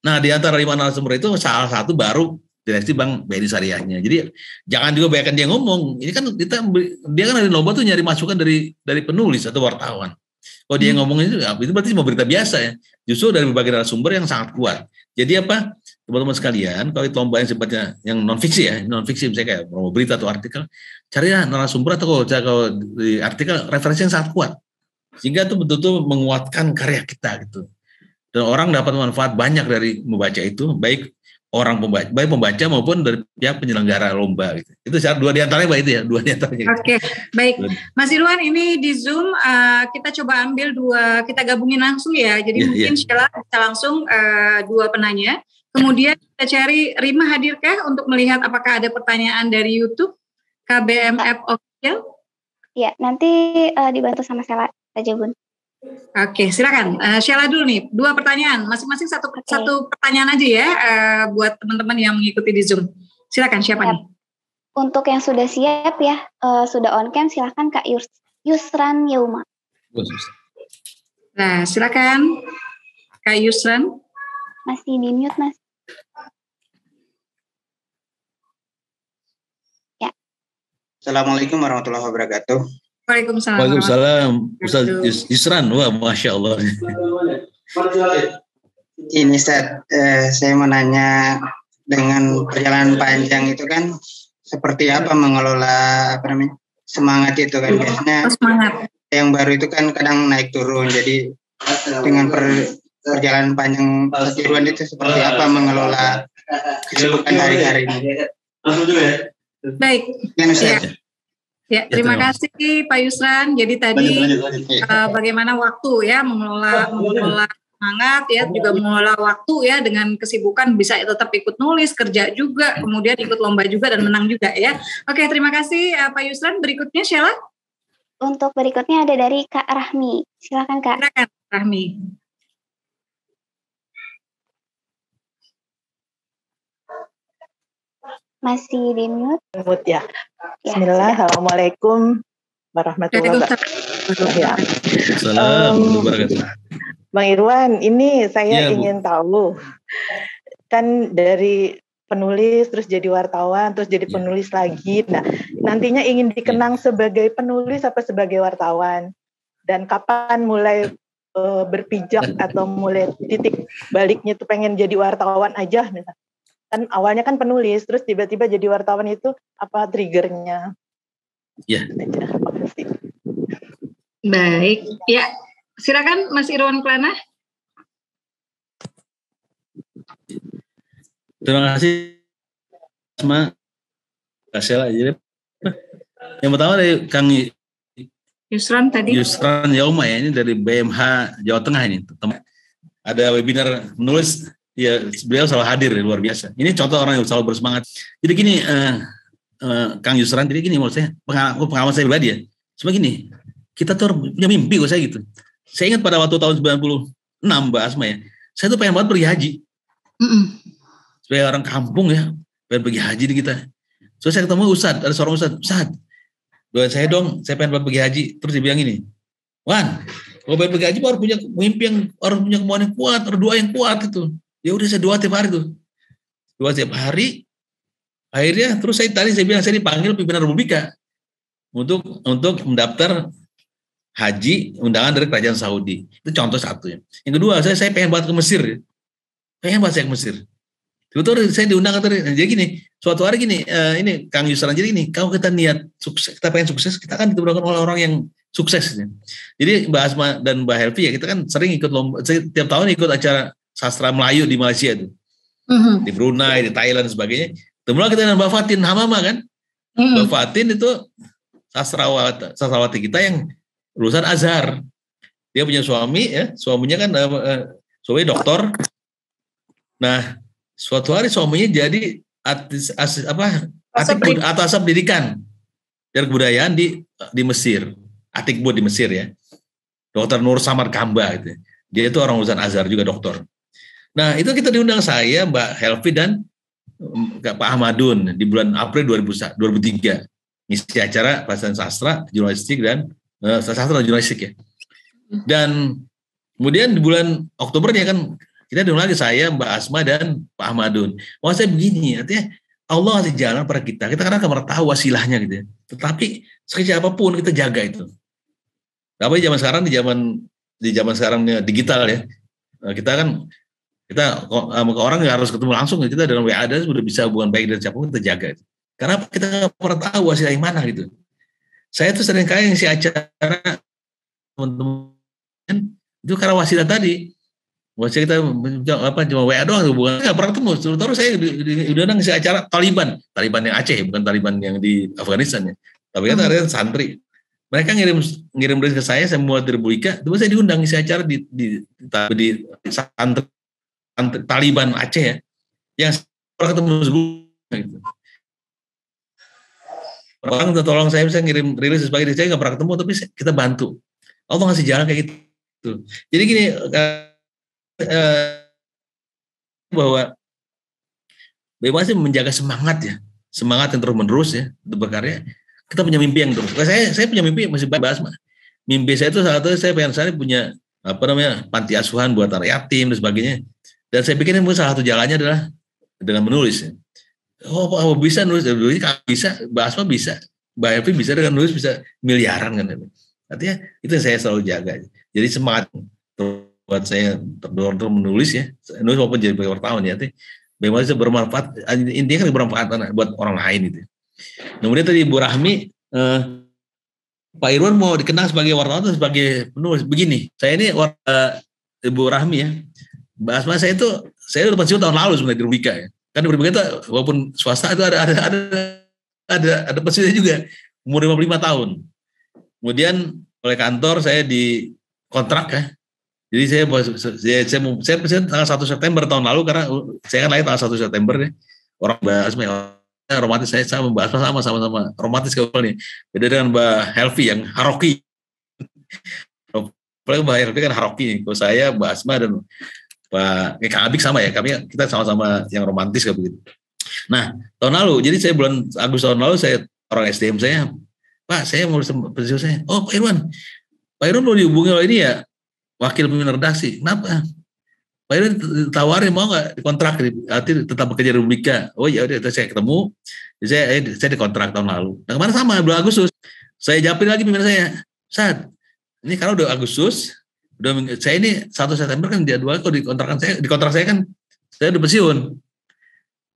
Nah di antara 5 narasumber itu salah satu baru direksi Bank BNI Syariahnya. Jadi jangan juga bayangkan dia ngomong. Ini kan dia kan dari lomba tuh nyari masukan dari penulis atau wartawan. Kalau dia ngomongin itu berarti mau berita biasa ya. Justru dari berbagai narasumber yang sangat kuat. Jadi apa, teman-teman sekalian, kalau itu lomba yang sifatnya yang non fiksi ya, non fiksi misalnya kayak mau berita atau artikel, carilah narasumber atau kalau di artikel referensi yang sangat kuat, sehingga itu betul-betul menguatkan karya kita gitu. Dan orang dapat manfaat banyak dari membaca itu, baik pembaca maupun dari pihak penyelenggara lomba gitu. Itu 2 diantaranya Mbak itu ya, 2 diantaranya. Oke, baik. Mas Irwan, ini di Zoom kita coba ambil 2, kita gabungin langsung ya. Jadi mungkin Sheila bisa langsung 2 penanya. Kemudian kita cari Rima hadirkah untuk melihat apakah ada pertanyaan dari YouTube KBMF Official? Ya, nanti dibantu sama Sheila saja Bun. Oke, silakan. Sheila dulu nih, 2 pertanyaan, masing-masing satu pertanyaan aja ya buat teman-teman yang mengikuti di Zoom. Silakan, siapa nih? Untuk yang sudah siap ya, sudah on cam, silakan Kak Yusran Yauma. Nah, silakan Kak Yusran. Masih di mute Mas. Ya. Assalamualaikum warahmatullahi wabarakatuh. Waalaikumsalam. Ustaz Yusran, wah Masya Allah. Ini Ustaz, saya mau nanya, dengan perjalanan panjang itu kan seperti apa mengelola semangat itu kan, biasanya yang baru itu kan kadang naik turun, jadi dengan perjalanan panjang Irwan itu seperti apa mengelola kesibukan hari-hari ini? Baik. Ya, terima kasih Pak Yusran. Jadi tadi bagaimana waktu ya mengelola semangat ya, juga mengelola waktu ya dengan kesibukan bisa tetap ikut nulis, kerja juga, kemudian ikut lomba juga dan menang juga ya. Oke, terima kasih Pak Yusran. Berikutnya Sheila. Untuk berikutnya ada dari Kak Rahmi. Silakan Kak. Silakan Rahmi. Masih di mute? Mute ya. Bismillah, Assalamualaikum warahmatullahi wabarakatuh. Bang Irwan, ini saya ingin tahu, kan dari penulis terus jadi wartawan terus jadi penulis lagi. Nah, nantinya ingin dikenang sebagai penulis apa sebagai wartawan? Dan kapan mulai berpijak atau mulai titik baliknya tuh pengen jadi wartawan aja misalnya? Kan awalnya kan penulis, terus tiba-tiba jadi wartawan itu apa triggernya? Ya. Baik, ya silakan Mas Irwan Plana. Terima kasih, Asma. Kasih aja. Yang pertama dari Kang Yusran tadi. Yusran Yauma ya, ini dari BMH Jawa Tengah ini. Ada webinar menulis, ya beliau selalu hadir, luar biasa. Ini contoh orang yang selalu bersemangat. Jadi gini, Kang Yusran, jadi gini menurut saya, pengalaman saya pribadi ya. Cuma gini, kita tuh punya mimpi kok saya gitu. Saya ingat pada waktu tahun 96 Mbak Asma ya, saya tuh pengen banget pergi haji. Sebagai orang kampung ya, pengen pergi haji di kita. So saya ketemu Ustadz, ada seorang Ustadz, doain saya dong, saya pengen pergi haji. Terus dia bilang gini, Wan, kalau pengen pergi haji harus punya mimpi yang, harus punya kemauan yang kuat, harus doa yang kuat gitu. Ya udah saya doa tiap hari tuh. Doa tiap hari. Akhirnya terus saya bilang saya dipanggil pimpinan Republika untuk mendaftar haji undangan dari kerajaan Saudi. Itu contoh satu ya. Yang kedua, saya pengen banget ke Mesir. Pengen banget saya ke Mesir. Betul, saya diundang jadi gini, suatu hari gini, ini Kang Yusran, jadi gini, kalau kita niat sukses, kita pengen sukses, kita kan diundang oleh orang yang sukses. Ya. Jadi Mbak Asma dan Mbak Helvi ya, kita kan sering ikut lomba, tiap tahun ikut acara sastra Melayu di Malaysia tuh, di Brunei, di Thailand dan sebagainya. Temulah kita dengan Mbak Fatin Hamama kan, Mbak Fatin itu sastrawati kita yang lulusan Azhar. Dia punya suami ya, suaminya kan suami doktor. Nah, suatu hari suaminya jadi atas pendidikan dan kebudayaan di Mesir, Atikbud di Mesir ya. Dr. Nur Samar Kamba itu. Dia itu orang lulusan Azhar juga doktor. Nah, itu kita diundang saya, Mbak Helvi dan Pak Ahmadun di bulan April 2003 ngisi acara pelajaran sastra, jurnalistik dan sastra jurnalistik ya. Dan kemudian di bulan Oktober ya kan kita diundang lagi saya, Mbak Asma dan Pak Ahmadun. Maksud saya begini, artinya Allah ngasih jalan pada kita kadang nggak pernah tahu wasilahnya gitu ya. Tetapi sekecil apapun kita jaga itu. Tapi zaman sekarang di zaman sekarang digital ya, kita orang nggak harus ketemu langsung, kita dalam WA ada sudah bisa hubungan baik dan siapapun kita jaga. Karena kita nggak pernah tahu wasilah yang mana gitu. Saya tuh sering kali ngisi acara teman-teman itu karena wasilah tadi. Wasilah kita cuma WA doang, hubungan nggak pernah ketemu. Terus saya udah ngisi acara Taliban yang Aceh, bukan Taliban yang di Afghanistan ya. Tapi kan ada santri. Mereka ngirim ke saya buat di Republika, terus saya diundang ngisi acara di santri Taliban Aceh ya, yang pernah ketemu sebelumnya gitu. Orang tolong saya bisa ngirim rilis sebagai saya nggak pernah ketemu, tapi kita bantu. Allah ngasih jalan kayak gitu. Jadi gini, bahwa bebas menjaga semangat ya, semangat yang terus menerus ya untuk berkarya. Kita punya mimpi yang terus. Saya punya mimpi masih bahas mah. Mimpi saya itu salah satu saya punya panti asuhan buat anak yatim dan sebagainya. Dan saya pikir salah satu jalannya adalah dengan menulis. Oh bisa nulis, bisa, bahasa bisa, Mbak Evi bisa dengan nulis bisa miliaran kan. Artinya itu yang saya selalu jaga. Jadi semangat buat saya terdorong untuk menulis ya, nulis maupun jadi wartawan ya. Bagaimana bisa bermanfaat, intinya kan bermanfaat buat orang lain itu. Kemudian tadi Ibu Rahmi, Pak Irwan mau dikenal sebagai wartawan atau sebagai penulis? Begini, saya ini Ibu Rahmi ya. Mbak Asma saya udah pensiun tahun lalu sebenarnya di Rubika ya. Kan di Rubika itu walaupun swasta itu ada pensiunnya juga umur 55 tahun. Kemudian oleh kantor saya dikontrak ya. Jadi saya pensiun tanggal 1 September tahun lalu karena saya kan lahir tanggal 1 September ya. Orang Mbak Asma romantis, saya sama Mbak Asma sama romantis kalau nih. Beda dengan Mbak Helvi yang haroki. Apalagi Mbak Helvi kan haroki. Kalau saya Mbak Asma dan Kang Abik sama ya, kita sama-sama yang romantis kayak begitu. Nah, tahun lalu, jadi saya bulan Agustus tahun lalu saya orang SDM saya, Pak, saya mau pensiun saya. Oh, Pak Irwan mau dihubungi oleh ini ya, wakil pimpinan redaksi. Kenapa? Pak Irwan tawarin mau nggak dikontrak, tetap bekerja di Republika. Oh ya udah, saya ketemu, saya dikontrak tahun lalu. Nah kemarin sama bulan Agustus, saya japin lagi pimpinan saya, Sad, ini kalau udah Agustus. Saya ini 1 September kan jadwal kalau dikontrak saya kan saya udah pensiun.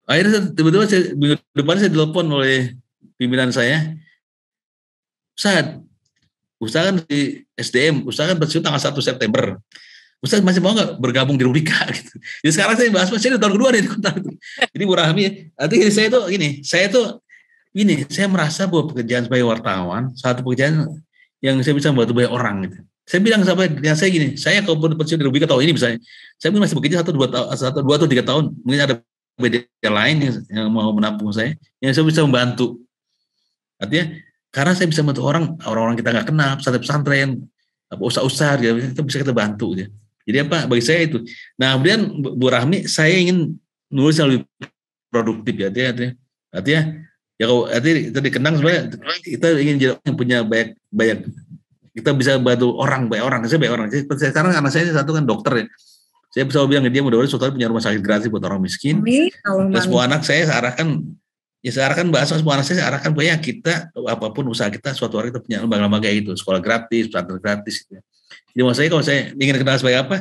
Akhirnya tiba-tiba minggu depan saya ditelepon oleh pimpinan saya, Ustaz, usahakan di SDM, usahakan pensiun tanggal 1 September. Ustaz masih mau nggak bergabung di Rubika gitu. Jadi sekarang saya bahas saya tahun kedua nih di kontak itu. Jadi Bu Rahmi, artinya saya merasa bahwa pekerjaan sebagai wartawan satu pekerjaan yang saya bisa membantu banyak orang gitu. Saya bilang sampai yang saya gini, saya kalau pensiun di Rubika tahun ini misalnya, saya mungkin masih bekerja 1, 2 atau 3 tahun, mungkin ada beda lain yang mau menampung saya, yang saya bisa membantu. Artinya karena saya bisa membantu orang-orang kita nggak kenal, pesantren, usaha-usaha, gitu, bisa kita bantu gitu. Jadi apa bagi saya itu. Nah kemudian Bu Rahmi, saya ingin nulis yang lebih produktif ya, artinya ya kalau kita dikenang sebenarnya kita ingin punya banyak kita bisa bantu banyak orang. Saya sekarang anak saya satu kan dokter ya. Saya bisa bilang ke dia mudah-mudahan suatu hari punya rumah sakit gratis buat orang miskin. Dan semua anak saya arahkan bahasa semua anak saya arahkan bahwa kita apapun usaha kita suatu hari kita punya lembaga-lembaga itu, sekolah gratis, pesantren gratis gitu. Jadi maksud saya kalau saya ingin kenal sebagai apa,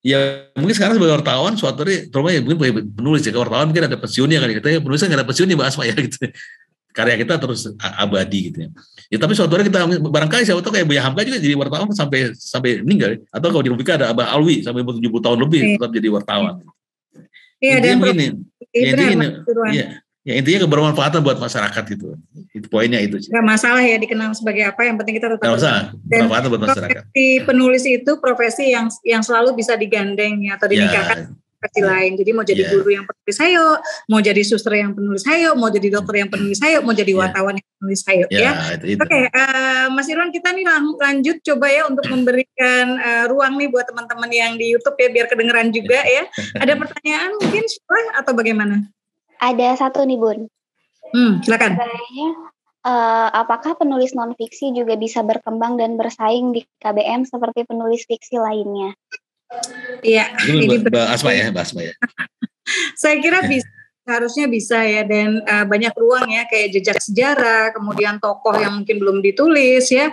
ya mungkin sekarang sebagai wartawan suatu hari, terutama ya mungkin penulis ya, wartawan mungkin ada pensiunnya kan, kita penulis nggak ada pensiunnya Mbak Asma ya gitu. Karya kita terus abadi gitu ya. Ya tapi suatu hari kita barangkali siapa tahu kayak Buya Hamka juga jadi wartawan sampai meninggal. Atau kalau di Rubika ada Abah Alwi sampai 70 tahun lebih tetap jadi wartawan. Iya, intinya begini. Intinya kebermanfaatan buat masyarakat gitu. Itu poinnya itu. Gak masalah ya dikenal sebagai apa, yang penting kita tetap bermanfaat buat masyarakat. Profesi penulis itu profesi yang selalu bisa digandeng ya, atau dinikahkan profesi lain. Jadi mau jadi guru yang penulis hayo, mau jadi suster yang penulis hayo, mau jadi dokter yang penulis hayo, mau jadi wartawan yang penulis hayo ya. Oke, Mas Irwan, kita nih lanjut coba ya untuk memberikan ruang nih buat teman-teman yang di YouTube ya biar kedengeran juga ya. Ada pertanyaan mungkin atau bagaimana? Ada satu nih Bun. Silakan. Apakah penulis non-fiksi juga bisa berkembang dan bersaing di KBM seperti penulis fiksi lainnya? Iya. Ini Basma ya. Saya kira bisa. Harusnya bisa ya, dan banyak ruang ya, kayak jejak sejarah, kemudian tokoh yang mungkin belum ditulis ya,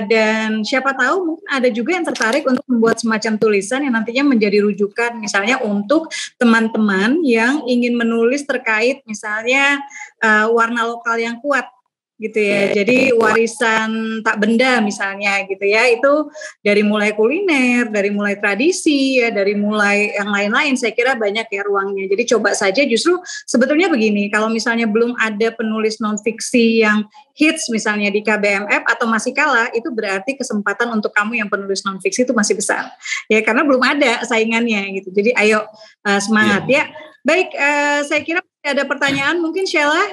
dan siapa tahu mungkin ada juga yang tertarik untuk membuat semacam tulisan yang nantinya menjadi rujukan misalnya untuk teman-teman yang ingin menulis terkait misalnya warna lokal yang kuat gitu ya, jadi warisan tak benda misalnya gitu ya, itu dari mulai kuliner, dari mulai tradisi ya, dari mulai yang lain-lain, saya kira banyak ya ruangnya. Jadi coba saja, justru sebetulnya begini, kalau misalnya belum ada penulis non-fiksi yang hits misalnya di KBMF atau masih kalah, itu berarti kesempatan untuk kamu yang penulis non-fiksi itu masih besar ya, karena belum ada saingannya gitu. Jadi ayo semangat ya. Baik, saya kira ada pertanyaan mungkin Sheila,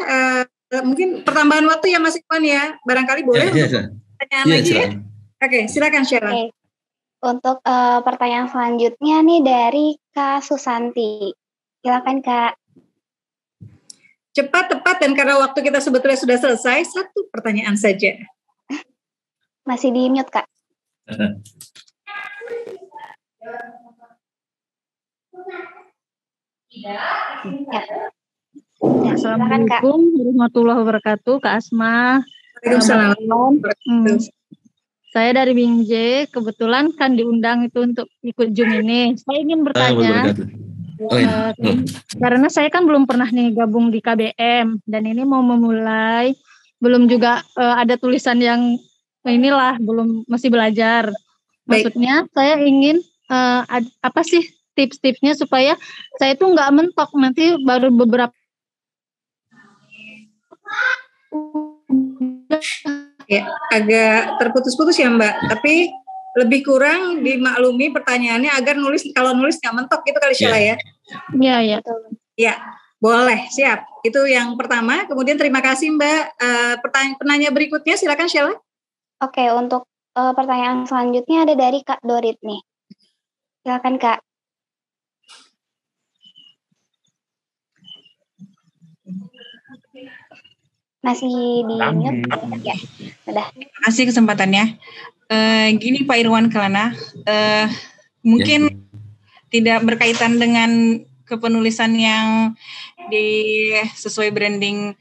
mungkin pertambahan waktu ya Mas Iwan ya, barangkali boleh pertanyaan lagi ya. Oke, silakan Sheila. Okay. Untuk pertanyaan selanjutnya nih dari Kak Susanti, silakan Kak. Cepat, tepat, dan karena waktu kita sebetulnya sudah selesai, satu pertanyaan saja. Masih di mute Kak. Assalamualaikum warahmatullahi wabarakatuh, Kak Asma. Waalaikumsalam. Saya dari Binjai, kebetulan kan diundang itu untuk ikut Zoom ini. Saya ingin bertanya, karena saya kan belum pernah nih gabung di KBM, dan ini mau memulai, belum juga ada tulisan yang belum, masih belajar. Maksudnya saya ingin apa sih tips-tipsnya supaya saya tuh nggak mentok, nanti baru beberapa ya, agak terputus-putus ya Mbak, tapi lebih kurang dimaklumi pertanyaannya agar kalau nulis nggak mentok gitu kali Sheila ya. Iya. Ya, boleh, siap. Itu yang pertama. Kemudian terima kasih Mbak. Penanya berikutnya silakan Sheila. Oke, untuk pertanyaan selanjutnya ada dari Kak Dorit nih. Silakan Kak. Masih di mute ya, sudah. Terima kasih kesempatannya. Gini Pak Irwan Kelana, mungkin tidak berkaitan dengan kepenulisan yang sesuai branding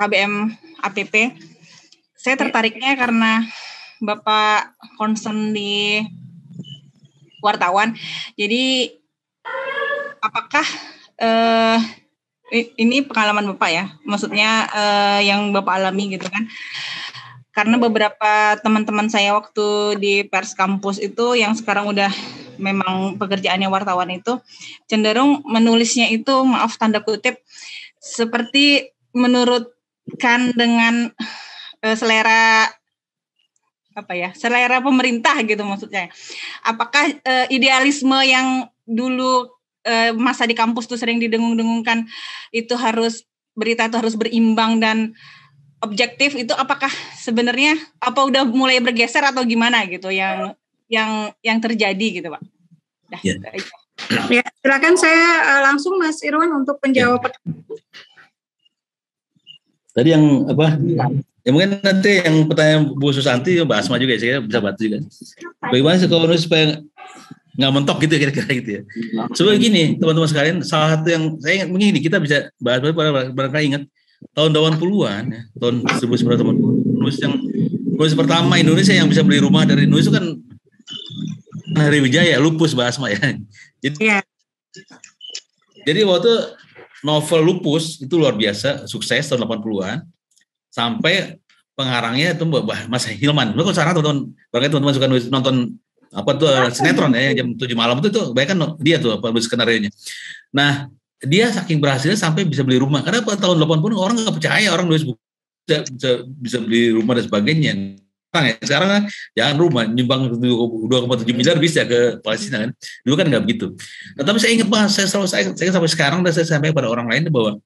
KBM APP. Saya tertariknya karena Bapak concern di wartawan. Jadi apakah ini pengalaman Bapak ya, maksudnya yang Bapak alami gitu kan. karena beberapa teman-teman saya waktu di pers kampus itu yang sekarang udah memang pekerjaannya wartawan itu cenderung menulisnya itu, maaf tanda kutip, seperti menurutkan dengan selera pemerintah gitu maksudnya. Apakah idealisme yang dulu masa di kampus tuh sering didengung-dengungkan itu berita itu harus berimbang dan objektif, itu apakah sebenarnya udah mulai bergeser atau gimana gitu yang terjadi gitu Pak? Ya, silakan saya langsung Mas Irwan untuk menjawab. Tadi yang apa? Ya mungkin nanti yang pertanyaan Bu Susanti, Mbak Asma juga saya bisa bantu juga. Bagaimana sih kalau supaya nggak mentok gitu kira-kira gitu ya. Sebenarnya gini teman-teman sekalian, salah satu yang saya ingat begini, kita bisa bahas barangkali ingat tahun 80-an ya, tahun 1980 nulis pertama Indonesia yang bisa beli rumah dari nulis itu kan Hari Wijaya, Lupus Mbak Asma ya. Jadi waktu novel Lupus itu luar biasa sukses tahun 80-an sampai pengarangnya itu Mas Hilman. Kalau sekarang teman-teman suka nonton apa tuh sinetron ya jam 7 malam itu banyak kan dia tuh penulis skenario-nya. Nah, dia saking berhasilnya sampai bisa beli rumah. Karena pada tahun 80 orang nggak percaya orang nulis buku bisa beli rumah dan sebagainya. Sekarang kan jangan rumah nyumbang 2,7 miliar bisa ke Palestina kan. Dulu kan nggak begitu. Nah, tapi saya ingat banget, saya sampai sekarang dan saya sampaikan pada orang lain bahwa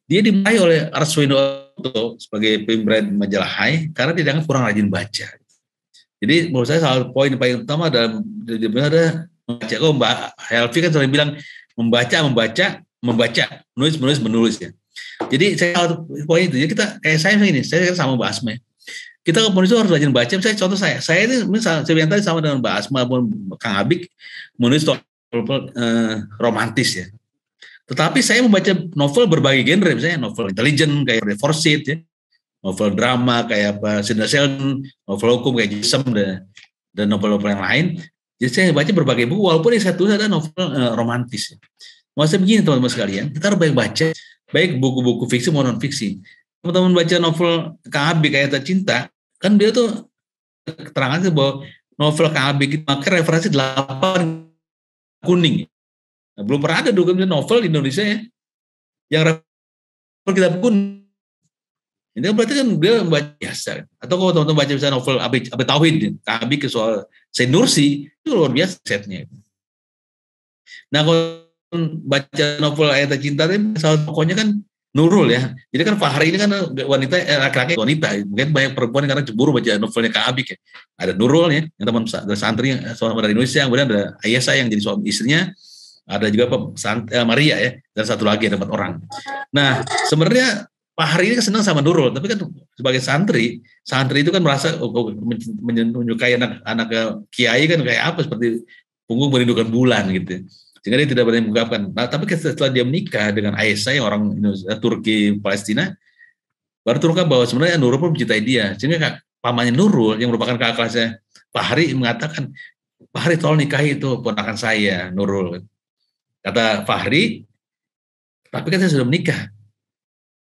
dia dimarahi oleh Arswendo sebagai pemberat majalah Hai karena dia dianggap kurang rajin baca. Jadi menurut saya salah poin paling utama adalah membaca. Kok Mbak Helvi kan sering bilang membaca, menulis ya. Jadi saya poin itu. Jadi saya sama Mbak Asma. Kita penulis itu harus rajin baca. Misalnya contoh saya ini misalnya saya tadi sama dengan Mbak Asma pun Kang Abik menulis novel romantis ya. Tetapi saya membaca novel berbagai genre, misalnya novel intelijen kayak Forsyth ya, novel drama kayak Sidney Sheldon, novel hukum kayak Jason dan novel-novel yang lain. Jadi saya baca berbagai buku, walaupun yang saya tulis adalah novel romantis. Maksudnya begini teman-teman sekalian, kita harus baca baik buku-buku fiksi maupun non-fiksi. Teman-teman baca novel Kang Abik kayak Cinta, kan dia tuh keterangan bahwa novel Kang Abik itu pakai referensi 8 kuning. Nah, belum pernah ada novel di Indonesia ya yang referensi kitab kuning. Ini berarti kan dia membaca biasa. Atau kalau teman-teman baca misalnya novel Abi Tauhid, Kang Abik soal Said Nursi, itu luar biasa setnya. Nah kalau baca novel Ayat Cinta, salah tokohnya kan Nurul ya. Jadi kan Fahri ini kan laki-laki wanita. Mungkin banyak perempuan karena cemburu baca novelnya Kang Abik ya. Ada Nurul ya, yang teman santri seorang dari Indonesia. Kemudian ada Ayesa yang jadi suami istrinya. Ada juga Maria ya. Dan satu lagi ada 4 orang. Nah sebenarnya Fahri ini senang sama Nurul, tapi kan sebagai santri itu kan merasa menyukai anak kiai kan kayak apa, seperti punggung merindukan bulan gitu. Sehingga dia tidak berani mengungkapkan. Nah, tapi setelah dia menikah dengan Aisyah yang orang Turki Palestina, baru terungkap bahwa sebenarnya Nurul pun mencintai dia. Sehingga pamannya Nurul yang merupakan kakak kelasnya Fahri mengatakan, Fahri tolong nikahi itu ponakan saya Nurul. Kata Fahri, tapi kan saya sudah menikah.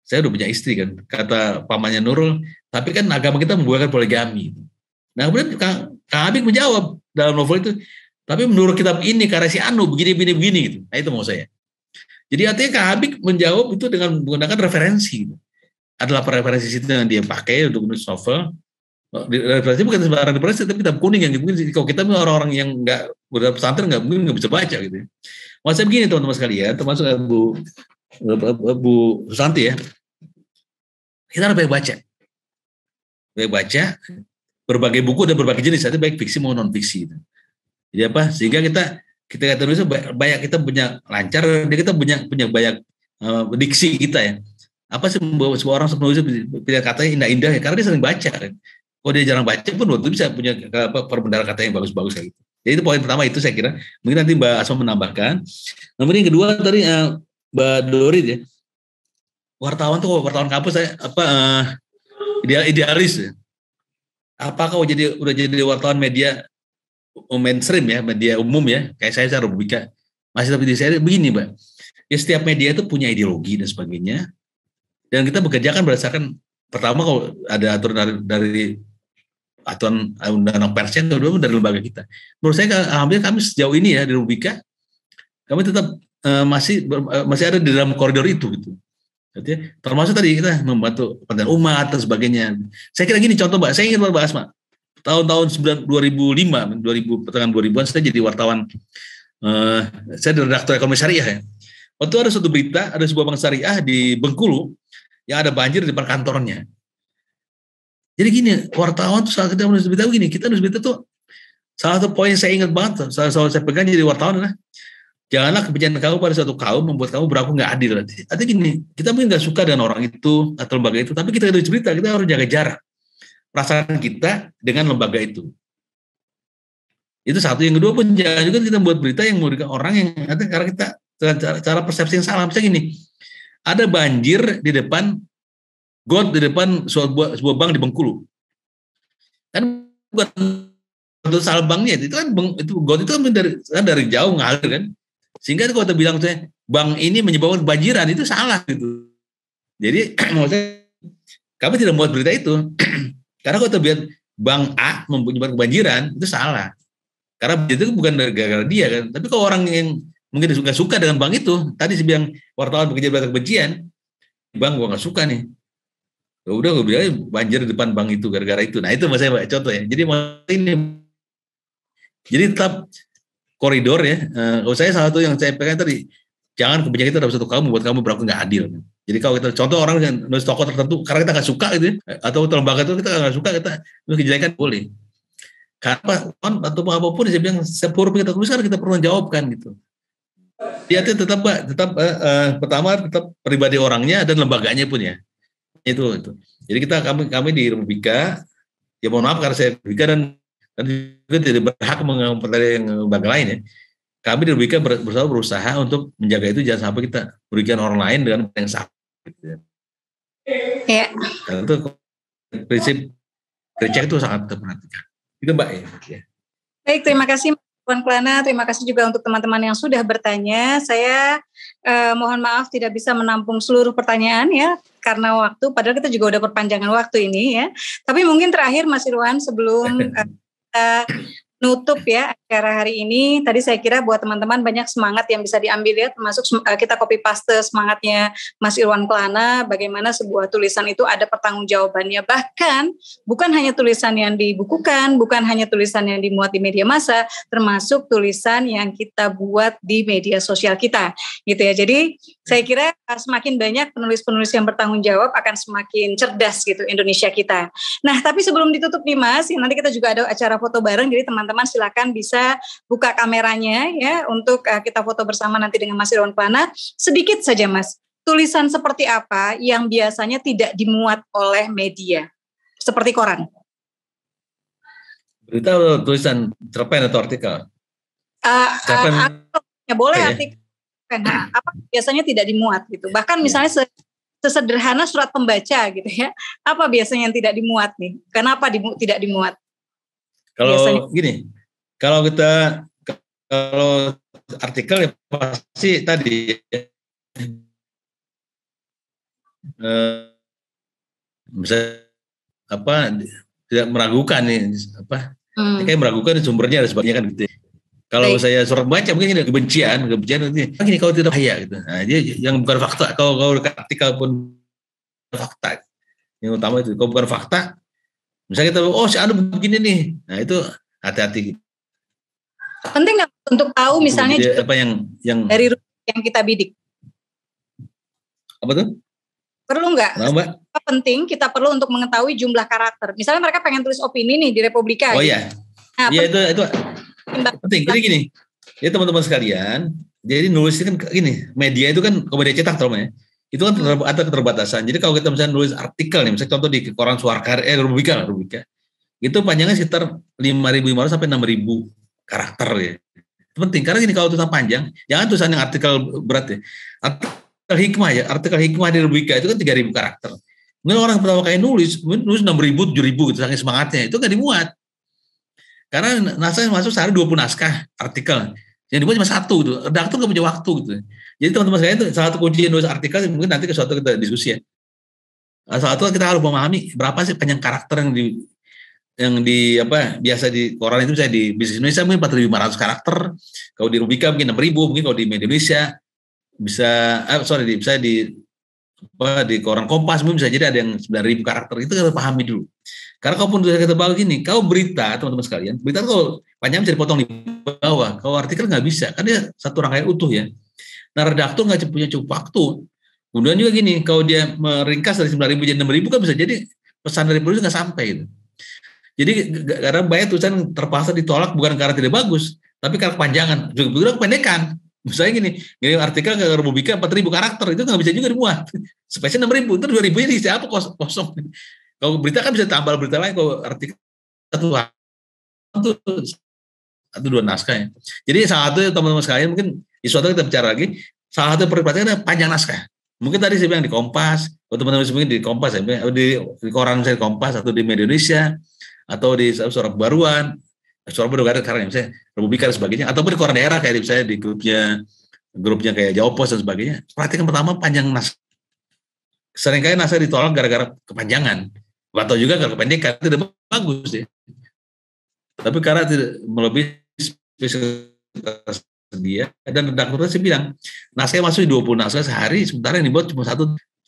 Saya udah punya istri kan. Kata pamannya Nurul, tapi kan agama kita membolehkan poligami. Nah kemudian Kang Abik menjawab dalam novel itu, tapi menurut kitab ini karya si Anu begini gitu. Nah itu mau saya. Jadi artinya Kang Abik menjawab itu dengan menggunakan referensi. Ada 8 referensi situ yang dia pakai untuk menulis novel. Referensi bukan sembarang referensi, tapi kitab kuning yang mungkin kalau kita orang-orang yang nggak udah pesantren mungkin nggak bisa baca gitu. Maksudnya begini teman-teman sekalian, termasuk Bu Susanti ya. Kita harus banyak baca berbagai buku dan berbagai jenis, itu baik fiksi maupun non fiksi. Jadi apa? Sehingga kita Indonesia banyak, kita punya lancar, kita punya banyak diksi kita ya. Apa sih membawa sebuah orang penulis pilihan katanya indah-indah ya? Karena dia sering baca kan. Kalau dia jarang baca pun waktu bisa punya perbedaan kata yang bagus-bagus kayak gitu. Jadi itu poin pertama itu saya kira. Mungkin nanti Mbak Asma menambahkan. Kemudian yang kedua tadi Mbak Dorit ya. Wartawan kampus saya idealis ya. Apakah udah jadi wartawan media mainstream ya, media umum ya, kayak saya Rubika. Masih tapi di saya begini, Mbak. Ya setiap media itu punya ideologi dan sebagainya. Dan kita bekerja kan berdasarkan pertama kalau ada aturan dari aturan undang-undang persnya, kedua dari lembaga kita. Menurut saya alhamdulillah kami sejauh ini ya di Rubika, kami tetap masih ada di dalam koridor itu gitu. Jadi, termasuk tadi kita membantu kepentingan umat dan sebagainya. Saya kira gini contoh Mbak, saya ingin bahas Mbak. Tahun-tahun 2005, pertengahan 2000-an saya jadi wartawan. Saya di redaktor ekonomi syariah ya. Waktu ada suatu berita, ada sebuah bank syariah di Bengkulu yang ada banjir di depan kantornya. Jadi gini, wartawan tuh saat kita menulis berita begini, kita nulis berita tuh salah satu poin yang saya ingat banget, selalu saya pegang jadi wartawan adalah janganlah kebijakan kamu pada suatu kaum membuat kamu berlaku nggak adil. Artinya gini, kita mungkin nggak suka dengan orang itu atau lembaga itu, tapi kita nulis berita, kita harus jaga jarak perasaan kita dengan lembaga itu. Itu satu. Yang kedua pun jangan juga kita buat berita yang memberikan orang yang karena kita cara persepsi yang salah. Misalnya gini, ada banjir di depan got di depan sebuah bank di Bengkulu. Kan bukan untuk salah banknya, itu kan itu got itu kan dari jauh ngalir kan. Sehingga kalau kita bilang bank ini menyebabkan banjiran itu salah gitu. Jadi maksudnya kami tidak membuat berita itu. Karena kalau kita bilang bank A menyebabkan kebanjiran itu salah. Karena itu bukan gara-gara dia kan. Tapi kalau orang yang mungkin nggak suka dengan bank itu, tadi saya bilang wartawan bekerja berita kebencian, bank gua nggak suka nih. Ya udah gue bilang banjir di depan bank itu gara-gara itu. Nah itu maksudnya contoh ya. Jadi tetap koridor ya. Kalau saya salah satu yang saya pegang tadi, jangan kebijakan itu dalam satu kaum membuat kamu berlaku nggak adil. Jadi kalau kita contoh orang yang nulis tokoh tertentu karena kita nggak suka gitu ya, atau lembaga itu kita nggak suka, kita nulis kejelekan boleh. Karena atau apapun saya bilang sepuluh kita tuliskan kita perlu jawabkan gitu. Dia tetap pertama tetap pribadi orangnya dan lembaganya pun ya. Itu. Jadi kami di Rubika, ya mohon maaf karena saya Rubika dan juga tidak berhak mengomentari lembaga lain ya. Kami di Rubika berusaha untuk menjaga itu jangan sampai kita merugikan orang lain dengan yang salah. Gitu ya. Karena itu prinsip kerja itu sangat diperhatikan. Itu Mbak ya. Baik, terima kasih Puan Klana, terima kasih juga untuk teman-teman yang sudah bertanya. Saya mohon maaf tidak bisa menampung seluruh pertanyaan ya karena waktu, padahal kita juga udah perpanjangan waktu ini ya. Tapi mungkin terakhir Mas Irwan sebelum kita nutup ya acara hari ini, tadi saya kira buat teman-teman banyak semangat yang bisa diambil ya, termasuk kita copy paste semangatnya Mas Irwan Klana, bagaimana sebuah tulisan itu ada pertanggungjawabannya, bahkan bukan hanya tulisan yang dibukukan, bukan hanya tulisan yang dimuat di media massa, termasuk tulisan yang kita buat di media sosial kita gitu ya. Jadi saya kira semakin banyak penulis-penulis yang bertanggung jawab akan semakin cerdas gitu Indonesia kita. Nah tapi sebelum ditutup nih Mas, nanti kita juga ada acara foto bareng, jadi teman-teman silakan bisa buka kameranya ya untuk kita foto bersama nanti dengan Mas Irwan Klana. Sedikit saja Mas, tulisan seperti apa yang biasanya tidak dimuat oleh media seperti koran? Berita atau tulisan cerpen atau artikel? Cerpen boleh artikel. Nah, apa biasanya tidak dimuat gitu. Bahkan misalnya sesederhana surat pembaca gitu ya. Apa biasanya yang tidak dimuat nih? Kenapa tidak dimuat? Kalau biasanya gini, kalau artikel ya pasti tadi bisa tidak meragukan nih kayak meragukan sumbernya dan sebagainya kan gitu. Kalau saya surat baca mungkin ini kebencian ini kalau tidak bahaya gitu. Nah, dia yang bukan fakta. Kalau artikel pun fakta. Yang utama itu kalau bukan fakta, misalnya kita si anu begini nih. Nah, itu hati-hati gitu. Penting nggak untuk tahu misalnya juga apa yang dari yang kita bidik? Apa tuh? Perlu nggak? Penting kita perlu untuk mengetahui jumlah karakter. Misalnya mereka pengen tulis opini nih di Republika. Oh iya. Nah, iya itu penting. Jadi gini, ya teman-teman sekalian, jadi nulis itu kan gini, media itu kan media cetak terutama ya. Itu kan ada keterbatasan. Jadi kalau kita misalnya nulis artikel nih, misalnya contoh di koran Suarkar, Rubika. Itu panjangnya sekitar 5.500 sampai 6.000 karakter ya. Itu penting karena gini kalau tulisan panjang, jangan tulisan yang artikel berat ya. Artikel hikmah di Rubika itu kan 3.000 karakter. Mungkin orang pertama kali nulis 6.000, 7.000 gitu, saking semangatnya, itu nggak dimuat. Karena naskah masuk sehari 20 naskah artikel. Yang dibuat cuma satu gitu. Redaktur nggak punya waktu gitu. Jadi teman-teman sekalian itu salah satu kunci nulis artikel mungkin nanti ke suatu kita diskusi ya. Satu kita harus memahami berapa sih panjang karakter yang biasa di koran itu, saya di Bisnis Indonesia mungkin 4.500 karakter, kalau di Rubika mungkin 6.000, mungkin kalau di Media Indonesia bisa di koran Kompas mungkin bisa jadi ada yang 9.000 karakter. Itu kita pahami dulu. Karena kalaupun sudah ketebal gini, kau berita teman-teman sekalian, berita kalau panjang bisa dipotong di bawah, kalau artikel nggak bisa, kan dia satu rangkaian utuh ya. Nah redaktur nggak punya cukup waktu. Kemudian juga gini, kalau dia meringkas dari 9.000 jadi 6.000 kan bisa jadi pesan dari penulis nggak sampai gitu. Jadi karena banyak tulisan terpaksa ditolak bukan karena tidak bagus, tapi karena kepanjangan, juga kependekan. Misalnya gini artikel ke Republika 4.000 karakter, itu nggak bisa juga dimuat. Spesial 6.000, itu 2.000 ini siapa kosong. Kalau berita kan bisa tambah berita lain, kalau artikel satu 2 naskah ya. Jadi salah satu teman-teman sekalian mungkin di suatu kita bicara lagi, salah satu perhatian adalah panjang naskah. Mungkin tadi saya bilang di Kompas, atau teman-teman mungkin di Kompas, di koran saya di Kompas, atau di Media Indonesia, atau di Suara Baruan, Suara Baru ada sekarang misalnya Republika dan sebagainya, ataupun di koran daerah kayak misalnya di grupnya kayak Jawa Pos dan sebagainya. Perhatikan pertama panjang naskah. Seringkali naskah ditolak gara-gara kepanjangan, atau juga karena kependekan, tidak bagus ya. Tapi karena tidak melebihi spesialitas dia, dan redakturnya saya bilang naskah masuk 20 naskah sehari, sementara yang dibuat cuma 1.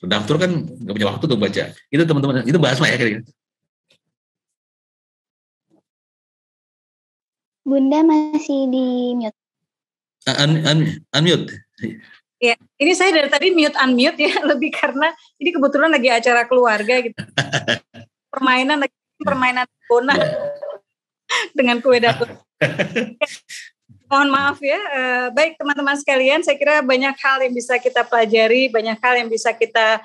Redaktur kan nggak punya waktu untuk baca. Itu teman-teman, itu bahas ya kira-kira. Bunda masih di mute. Unmute. Ya, ini saya dari tadi unmute ya, lebih karena ini kebetulan lagi acara keluarga gitu. Permainan bona dengan kue dapur. Mohon maaf ya. Baik teman-teman sekalian, saya kira banyak hal yang bisa kita pelajari, banyak hal yang bisa kita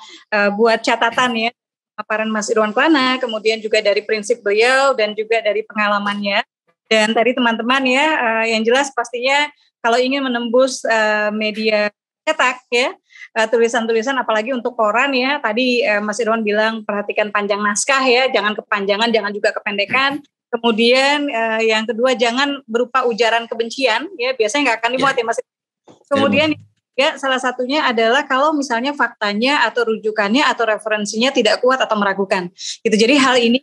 buat catatan ya. Paparan Mas Irwan Klana, kemudian juga dari prinsip beliau dan juga dari pengalamannya. Dan tadi teman-teman ya, yang jelas pastinya kalau ingin menembus media cetak ya, tulisan-tulisan apalagi untuk koran ya, tadi Mas Irwan bilang perhatikan panjang naskah ya, jangan kepanjangan, jangan juga kependekan. Kemudian yang kedua jangan berupa ujaran kebencian ya, biasanya nggak akan dimuat ya Mas. Kemudian ya salah satunya adalah kalau misalnya faktanya atau rujukannya atau referensinya tidak kuat atau meragukan. Gitu. Jadi hal ini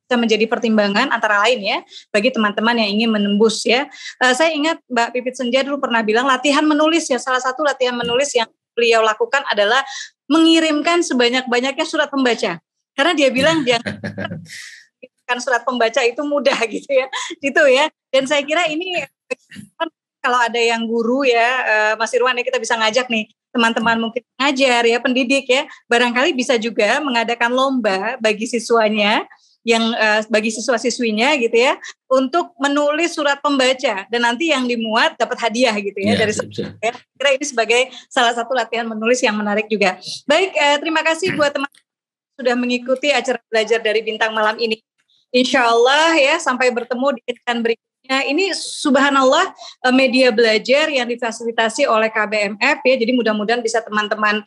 bisa menjadi pertimbangan antara lain ya bagi teman-teman yang ingin menembus ya. Saya ingat Mbak Pipit Senja dulu pernah bilang latihan menulis ya, salah satu latihan menulis yang beliau lakukan adalah mengirimkan sebanyak-banyaknya surat pembaca. Karena dia bilang kan surat pembaca itu mudah gitu ya. Dan saya kira ini kalau ada yang guru ya Mas Irwan ya, kita bisa ngajak nih teman-teman mungkin ngajar ya, pendidik ya, barangkali bisa juga mengadakan lomba bagi siswanya yang bagi siswa-siswinya gitu ya untuk menulis surat pembaca dan nanti yang dimuat dapat hadiah gitu ya dari ya. Kira ini sebagai salah satu latihan menulis yang menarik juga. Baik, terima kasih buat teman-teman sudah mengikuti acara belajar dari Bintang malam ini. Insya Allah ya sampai bertemu di editan berikutnya. Ini subhanallah media belajar yang difasilitasi oleh KBMF ya. Jadi mudah-mudahan bisa teman-teman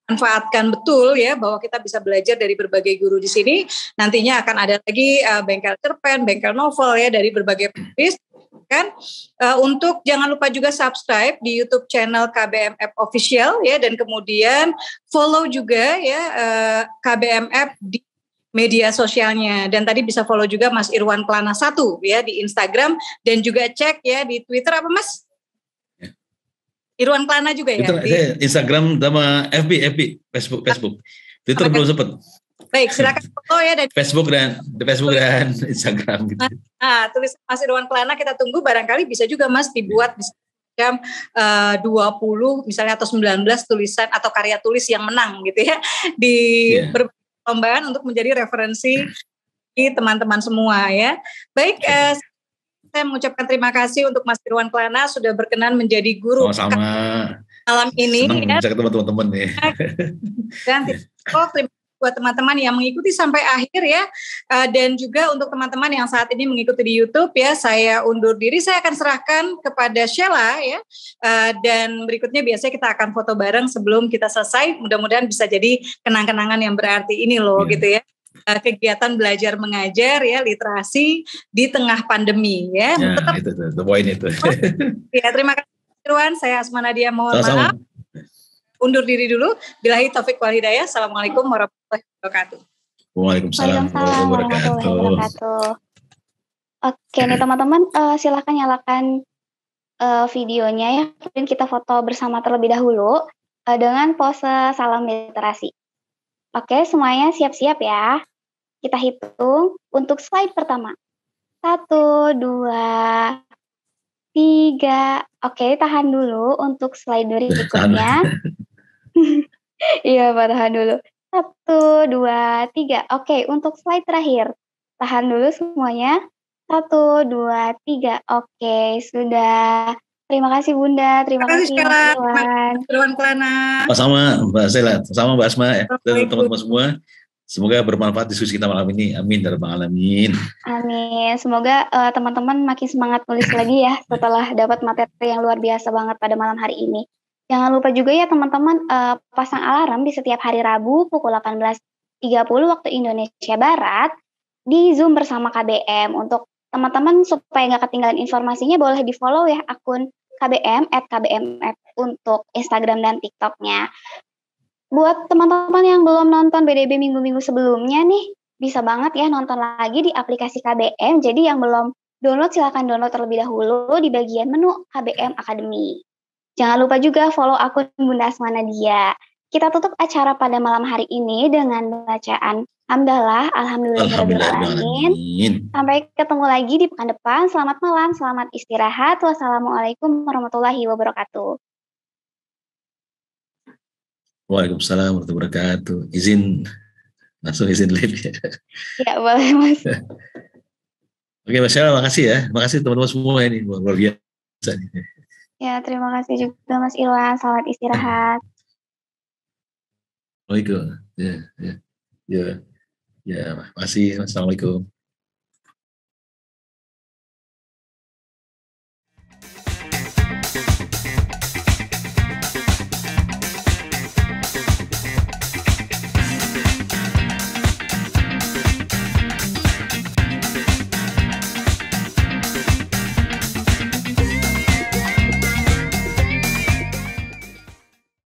manfaatkan betul ya bahwa kita bisa belajar dari berbagai guru di sini. Nantinya akan ada lagi bengkel cerpen, bengkel novel ya dari berbagai penulis kan. Untuk jangan lupa juga subscribe di YouTube channel KBMF Official ya, dan kemudian follow juga ya KBMF di media sosialnya, dan tadi bisa follow juga Mas Irwan Klana 1 ya di Instagram, dan juga cek ya di Twitter apa Mas? Irwan Klana juga ya? Twitter, Instagram sama FB, Facebook. Twitter belum sempat. Baik, silakan follow ya dari Facebook dan Instagram gitu. Nah, tulis Mas Irwan Klana kita tunggu, barangkali bisa juga Mas dibuat jam 20 misalnya atau 19 tulisan atau karya tulis yang menang gitu ya di perlombaan untuk menjadi referensi di teman-teman semua ya. Baik, saya mengucapkan terima kasih untuk Mas Irwan Klana sudah berkenan menjadi guru malam ini. Senang bisa ketemu teman-teman nih. Dan terima kasih buat teman-teman yang mengikuti sampai akhir ya. Dan juga untuk teman-teman yang saat ini mengikuti di YouTube ya, saya undur diri. Saya akan serahkan kepada Sheila ya. Dan berikutnya biasanya kita akan foto bareng sebelum kita selesai. Mudah-mudahan bisa jadi kenang-kenangan yang berarti ini loh gitu ya. Kegiatan belajar mengajar ya, literasi di tengah pandemi ya. Tetap itu poin itu. Ya, terima kasih Irwan, saya Asma Nadia, mohon maaf. undur diri dulu. Billahi taufik wal hidayah. Assalamualaikum warahmatullahi wabarakatuh. Waalaikumsalam warahmatullahi wabarakatuh. Oke nih teman-teman, silakan nyalakan videonya ya. Kemudian kita foto bersama terlebih dahulu dengan pose salam literasi. Oke, semuanya siap-siap ya. Kita hitung untuk slide pertama. 1, 2, 3. Oke, tahan dulu untuk slide berikutnya. Iya, Pak, tahan dulu. 1, 2, 3. Oke, untuk slide terakhir. Tahan dulu semuanya. 1, 2, 3. Oke, sudah. Terima kasih Bunda, terima kasih Mas Irwan. Sama Mbak Sela, sama Mbak Asma ya, dan teman-teman semua. Semoga bermanfaat diskusi kita malam ini. Amin ya rabbal alamin. Amin. Semoga teman-teman makin semangat nulis lagi ya setelah dapat materi yang luar biasa banget pada malam hari ini. Jangan lupa juga ya teman-teman pasang alarm di setiap hari Rabu pukul 18.30 waktu Indonesia Barat di Zoom bersama KBM. Untuk teman-teman supaya nggak ketinggalan informasinya boleh di follow ya akun KBM @KBMF untuk Instagram dan TikToknya. Buat teman-teman yang belum nonton BDB minggu-minggu sebelumnya nih, bisa banget ya nonton lagi di aplikasi KBM. Jadi yang belum download silakan download terlebih dahulu di bagian menu KBM Academy. Jangan lupa juga follow akun Bunda Asma Nadia. Kita tutup acara pada malam hari ini dengan bacaan Hamdalah, Alhamdulillahirrahmanirrahim. Sampai ketemu lagi di pekan depan. Selamat malam, selamat istirahat. Wassalamualaikum warahmatullahi wabarakatuh. Waalaikumsalam warahmatullahi wabarakatuh. Langsung izin live ya. Ya boleh Mas. Oke Mas Syara, makasih ya. Makasih teman-teman semua ini, luar biasa. Ya terima kasih juga Mas Irwan. Selamat istirahat. Waalaikumsalam. Ya. Masih. Assalamualaikum.